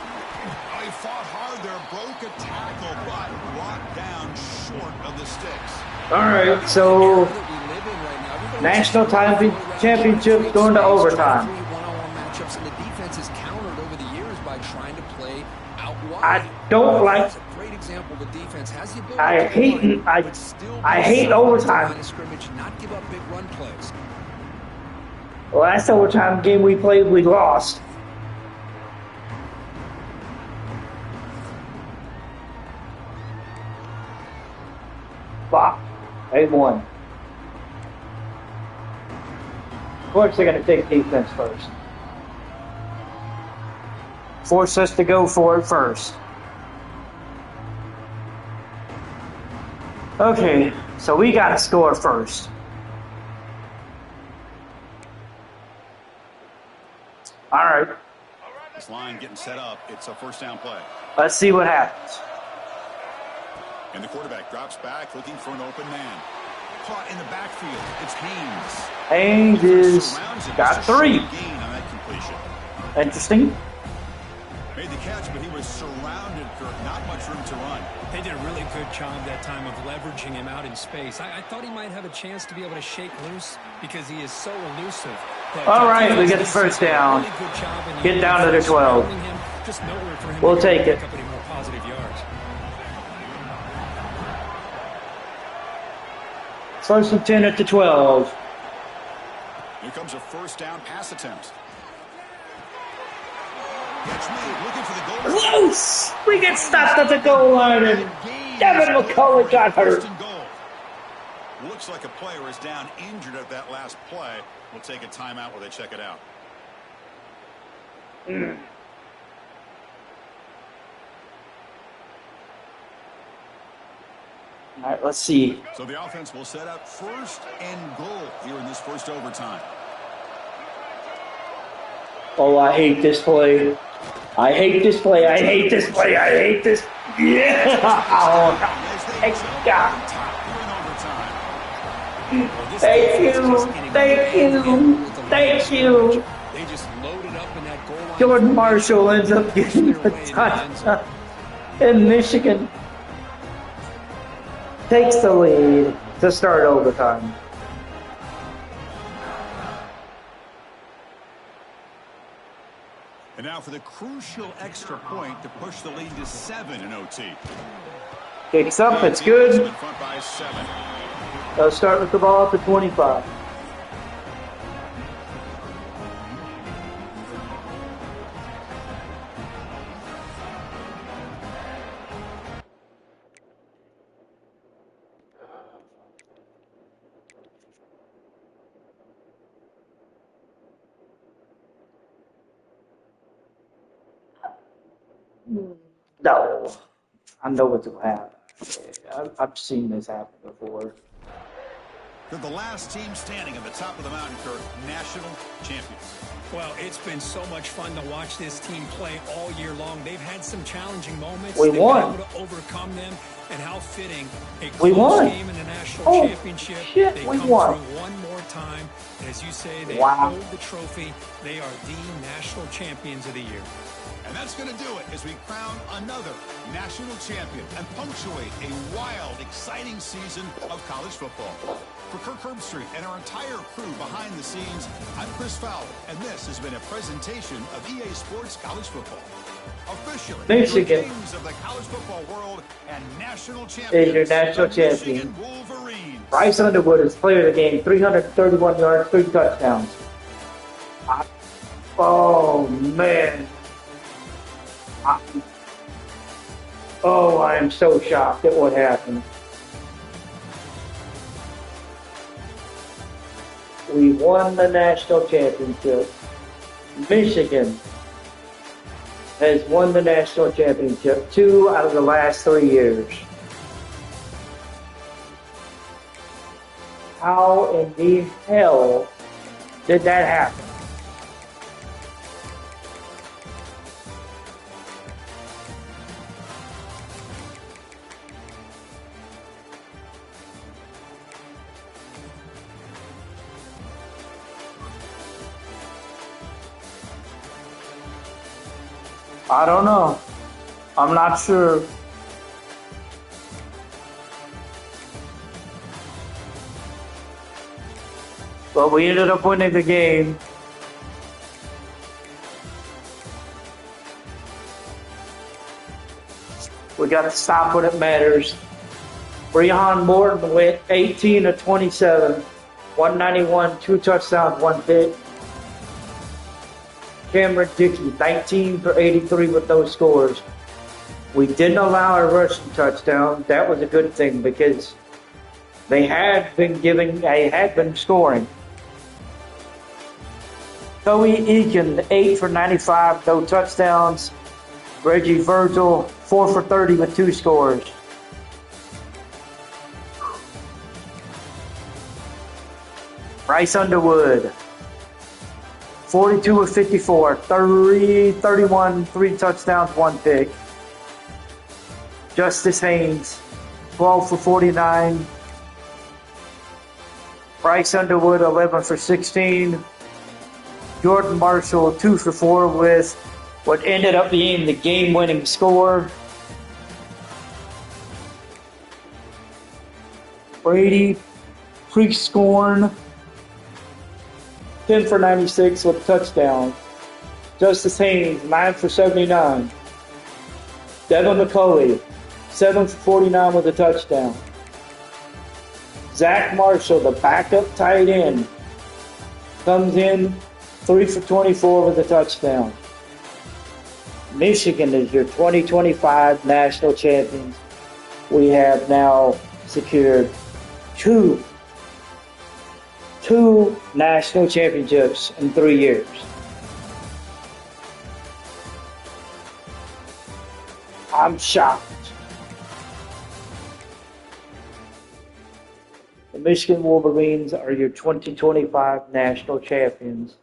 He fought hard there, broke a tackle, but brought down short of the sticks. All right, so national championship going to overtime. Matchups and the defense is countered over the years by trying to play out wide. I don't like. Great example. The defense has the ability. I hate overtime. Scrimmage, not give up big run plays. The last overtime game we played, we lost. Fuck. They won. Of course, they're going to take defense first. Force us to go for it first. Okay, so we got to score first. All right. This line getting set up. It's a first down play. Let's see what happens. And the quarterback drops back looking for an open man. Caught in the backfield. It's Haynes. Haynes is got 3. Gain on that completion. Interesting. Made the catch, but he was surrounded, Kirk. Not much room to run. They did a really good job that time of leveraging him out in space. I thought he might have a chance to be able to shake loose because he is so elusive. But, All right, we get the first down. Really good job in Get down to the 12. him. Just nowhere for him We'll to take pick it. up any more positive yards. First and 10 at the 12. Here comes a first down pass attempt. Catch made, looking for the goal. Close! We get stopped at the goal line, and Devin McCullough got hurt. First and goal. Looks like a player is down injured at that last play. We'll take a timeout while they check it out. All right, let's see. So the offense will set up first and goal here in this first overtime. Oh, I hate this play. I hate this play. I hate this play. I hate this. Yeah! Oh, thank God. Thank you. Thank you. Thank you. They just loaded up in that goal line. Jordan Marshall ends up getting the touchdown. And Michigan takes the lead to start overtime. And now for the crucial extra point to push the lead to 7 in OT. Kicks up, it's good. In front by 7. They'll start with the ball at the 25. No, I know what's going to happen. I've seen this happen before. They're the last team standing at the top of the mountain, Kirk. National champions. Well, it's been so much fun to watch this team play all year long. They've had some challenging moments. We They've won. been able to overcome them, and how fitting a We close won. game in the national Oh, championship. shit, they we come won. through one more time. And as you say, they Wow. hold the trophy. They are the national champions of the year. And that's going to do it as we crown another national champion and punctuate a wild, exciting season of college football. For Kirk Herbstreit and our entire crew behind the scenes, I'm Chris Fowler, and this has been a presentation of EA Sports College Football. Officially, Michigan. your kings of the college football world and national Is your champions, national the champion. Michigan Wolverines. Bryce Underwood is player of the game, 331 yards, 3 touchdowns. Oh, man. I am so shocked at what happened. We won the national championship. Michigan has won the national championship 2 out of the last 3 years. How in the hell did that happen? I don't know. I'm not sure. But we ended up winning the game. We got to stop when it matters. Breon Morton went 18 of 27, 191, 2 touchdowns, 1 pick. Cameron Dickey, 19 for 83 with those scores. We didn't allow a rushing touchdown. That was a good thing because they had been scoring. Toby Eakin, 8 for 95, no touchdowns. Reggie Virgil, 4 for 30 with 2 scores. Bryce Underwood, 42 of 54, 31, 3 touchdowns, 1 pick. Justice Haynes, 12 for 49. Bryce Underwood, 11 for 16. Jordan Marshall 2 for 4 with what ended up being the game-winning score. Brady Prieskorn 10 for 96 with a touchdown. Justice Haynes 9 for 79. Devin McCulley 7 for 49 with a touchdown. Zach Marshall, the backup tight end, comes in 3 for 24 with a touchdown. Michigan is your 2025 national champions. We have now secured two national championships in 3 years. I'm shocked. The Michigan Wolverines are your 2025 national champions.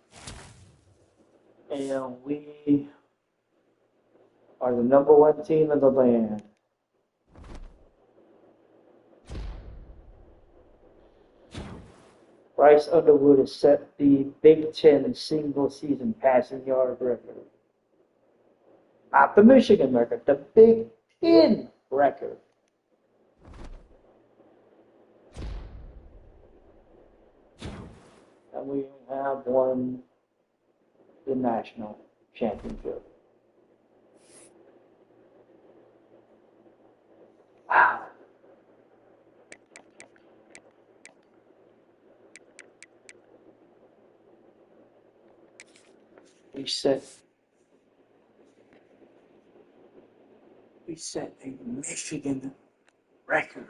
And we are the number 1 team in the land. Bryce Underwood has set the Big Ten single-season passing yard record. Not the Michigan record, the Big Ten record. And we have won the national championship. Wow. We set a Michigan record.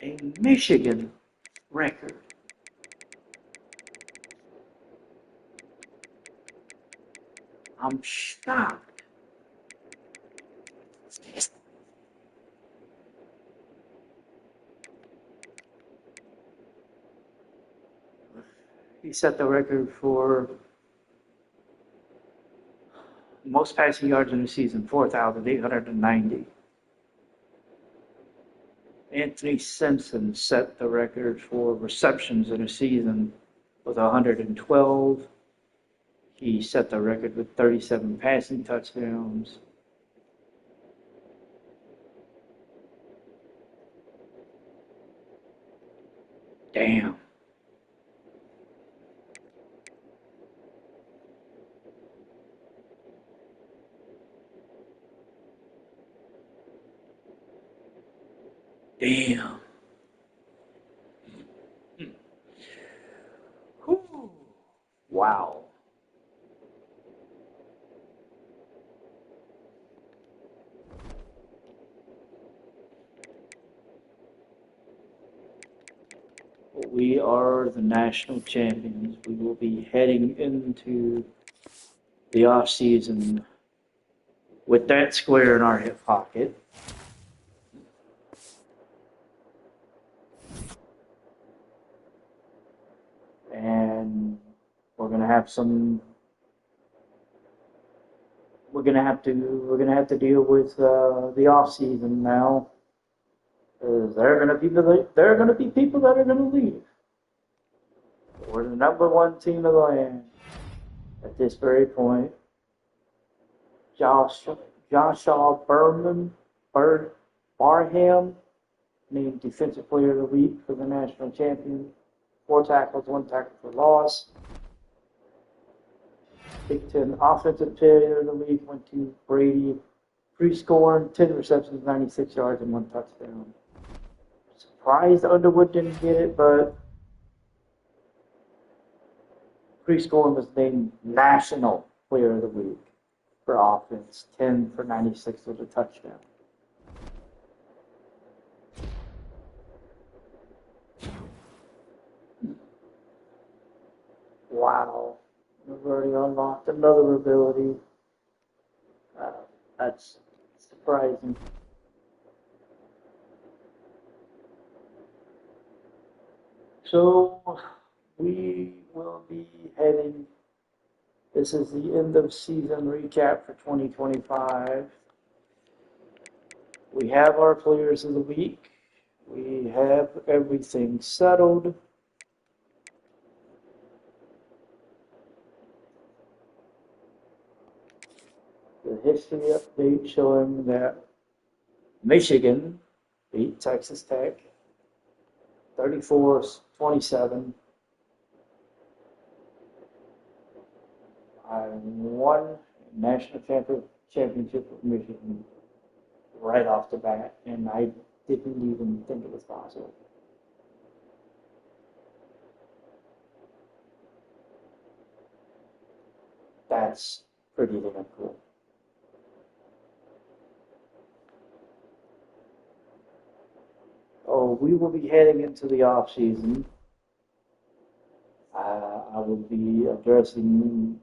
A Michigan record. I'm shocked. He set the record for most passing yards in a season, 4,890. Anthony Simpson set the record for receptions in a season with 112. He set the record with 37 passing touchdowns. Damn. Damn. Whew. Wow. We are the national champions. We will be heading into the off season with that square in our hip pocket. And we're gonna have to deal with the off season now. There are gonna be people that are gonna leave. We're the number 1 team in the land at this very point. Joshua Barham named Defensive Player of the Week for the national champion. 4 tackles, 1 tackle for loss. Big Ten Offensive Player of the Week went to Brady Prieskorn, 10 receptions, 96 yards, and 1 touchdown. Surprised Underwood didn't get it, but Prieskorn was named National Player of the Week for offense, 10 for 96 with a touchdown. Wow. We've already unlocked another ability. That's surprising. So we will be heading, this is the end of season recap for 2025. We have our players of the week. We have everything settled. The history update showing that Michigan beat Texas Tech 34-27. I won national championship with Michigan right off the bat, and I didn't even think it was possible. That's pretty damn cool. Oh, we will be heading into the off season. I will be addressing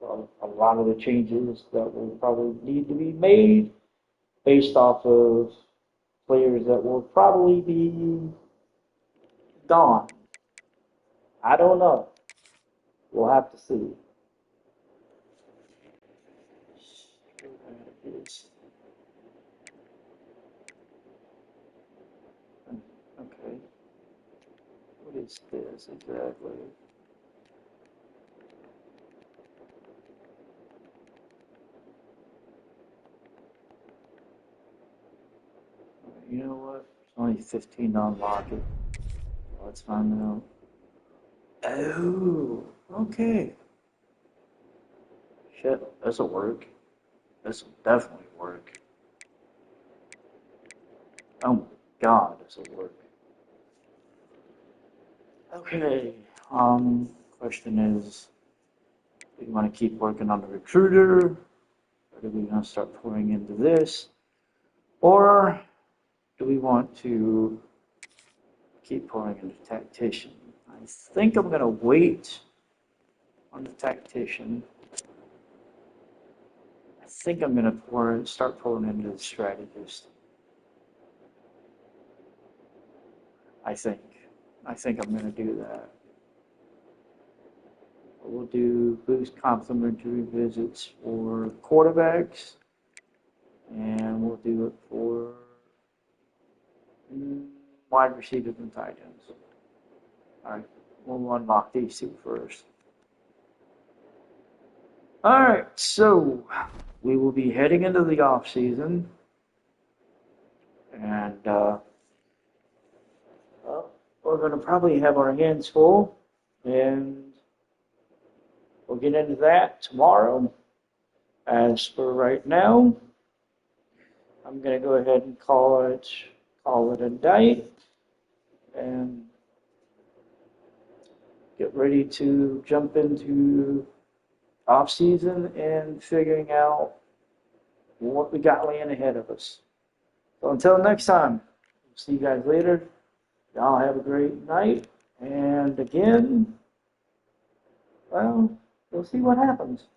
a lot of the changes that will probably need to be made based off of players that will probably be gone. I don't know. We'll have to see. Okay. What is this exactly? You know what? It's only 15 to unlock it. Let's find out. Oh, okay. Shit, this'll work. This'll definitely work. Oh my god, this'll work. Okay. Question is, do we want to keep working on the recruiter? Or do we want to start pouring into this? Or do we want to keep pouring into tactician? I think I'm going to wait on the tactician. I think I'm going to start pouring into the strategist. I think I'm going to do that. We'll do boost complimentary visits for quarterbacks, and we'll do it for wide receivers and tight ends. All right, we'll unlock these two first. All right, so we will be heading into the off season, and well, we're going to probably have our hands full, and we'll get into that tomorrow. As for right now, I'm going to go ahead and call it a day, and get ready to jump into off season and figuring out what we got laying ahead of us. So until next time, see you guys later. Y'all have a great night, and again, well, we'll see what happens.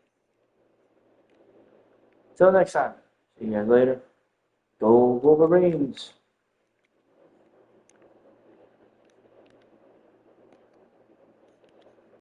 Till next time, see you guys later. Go Wolverines!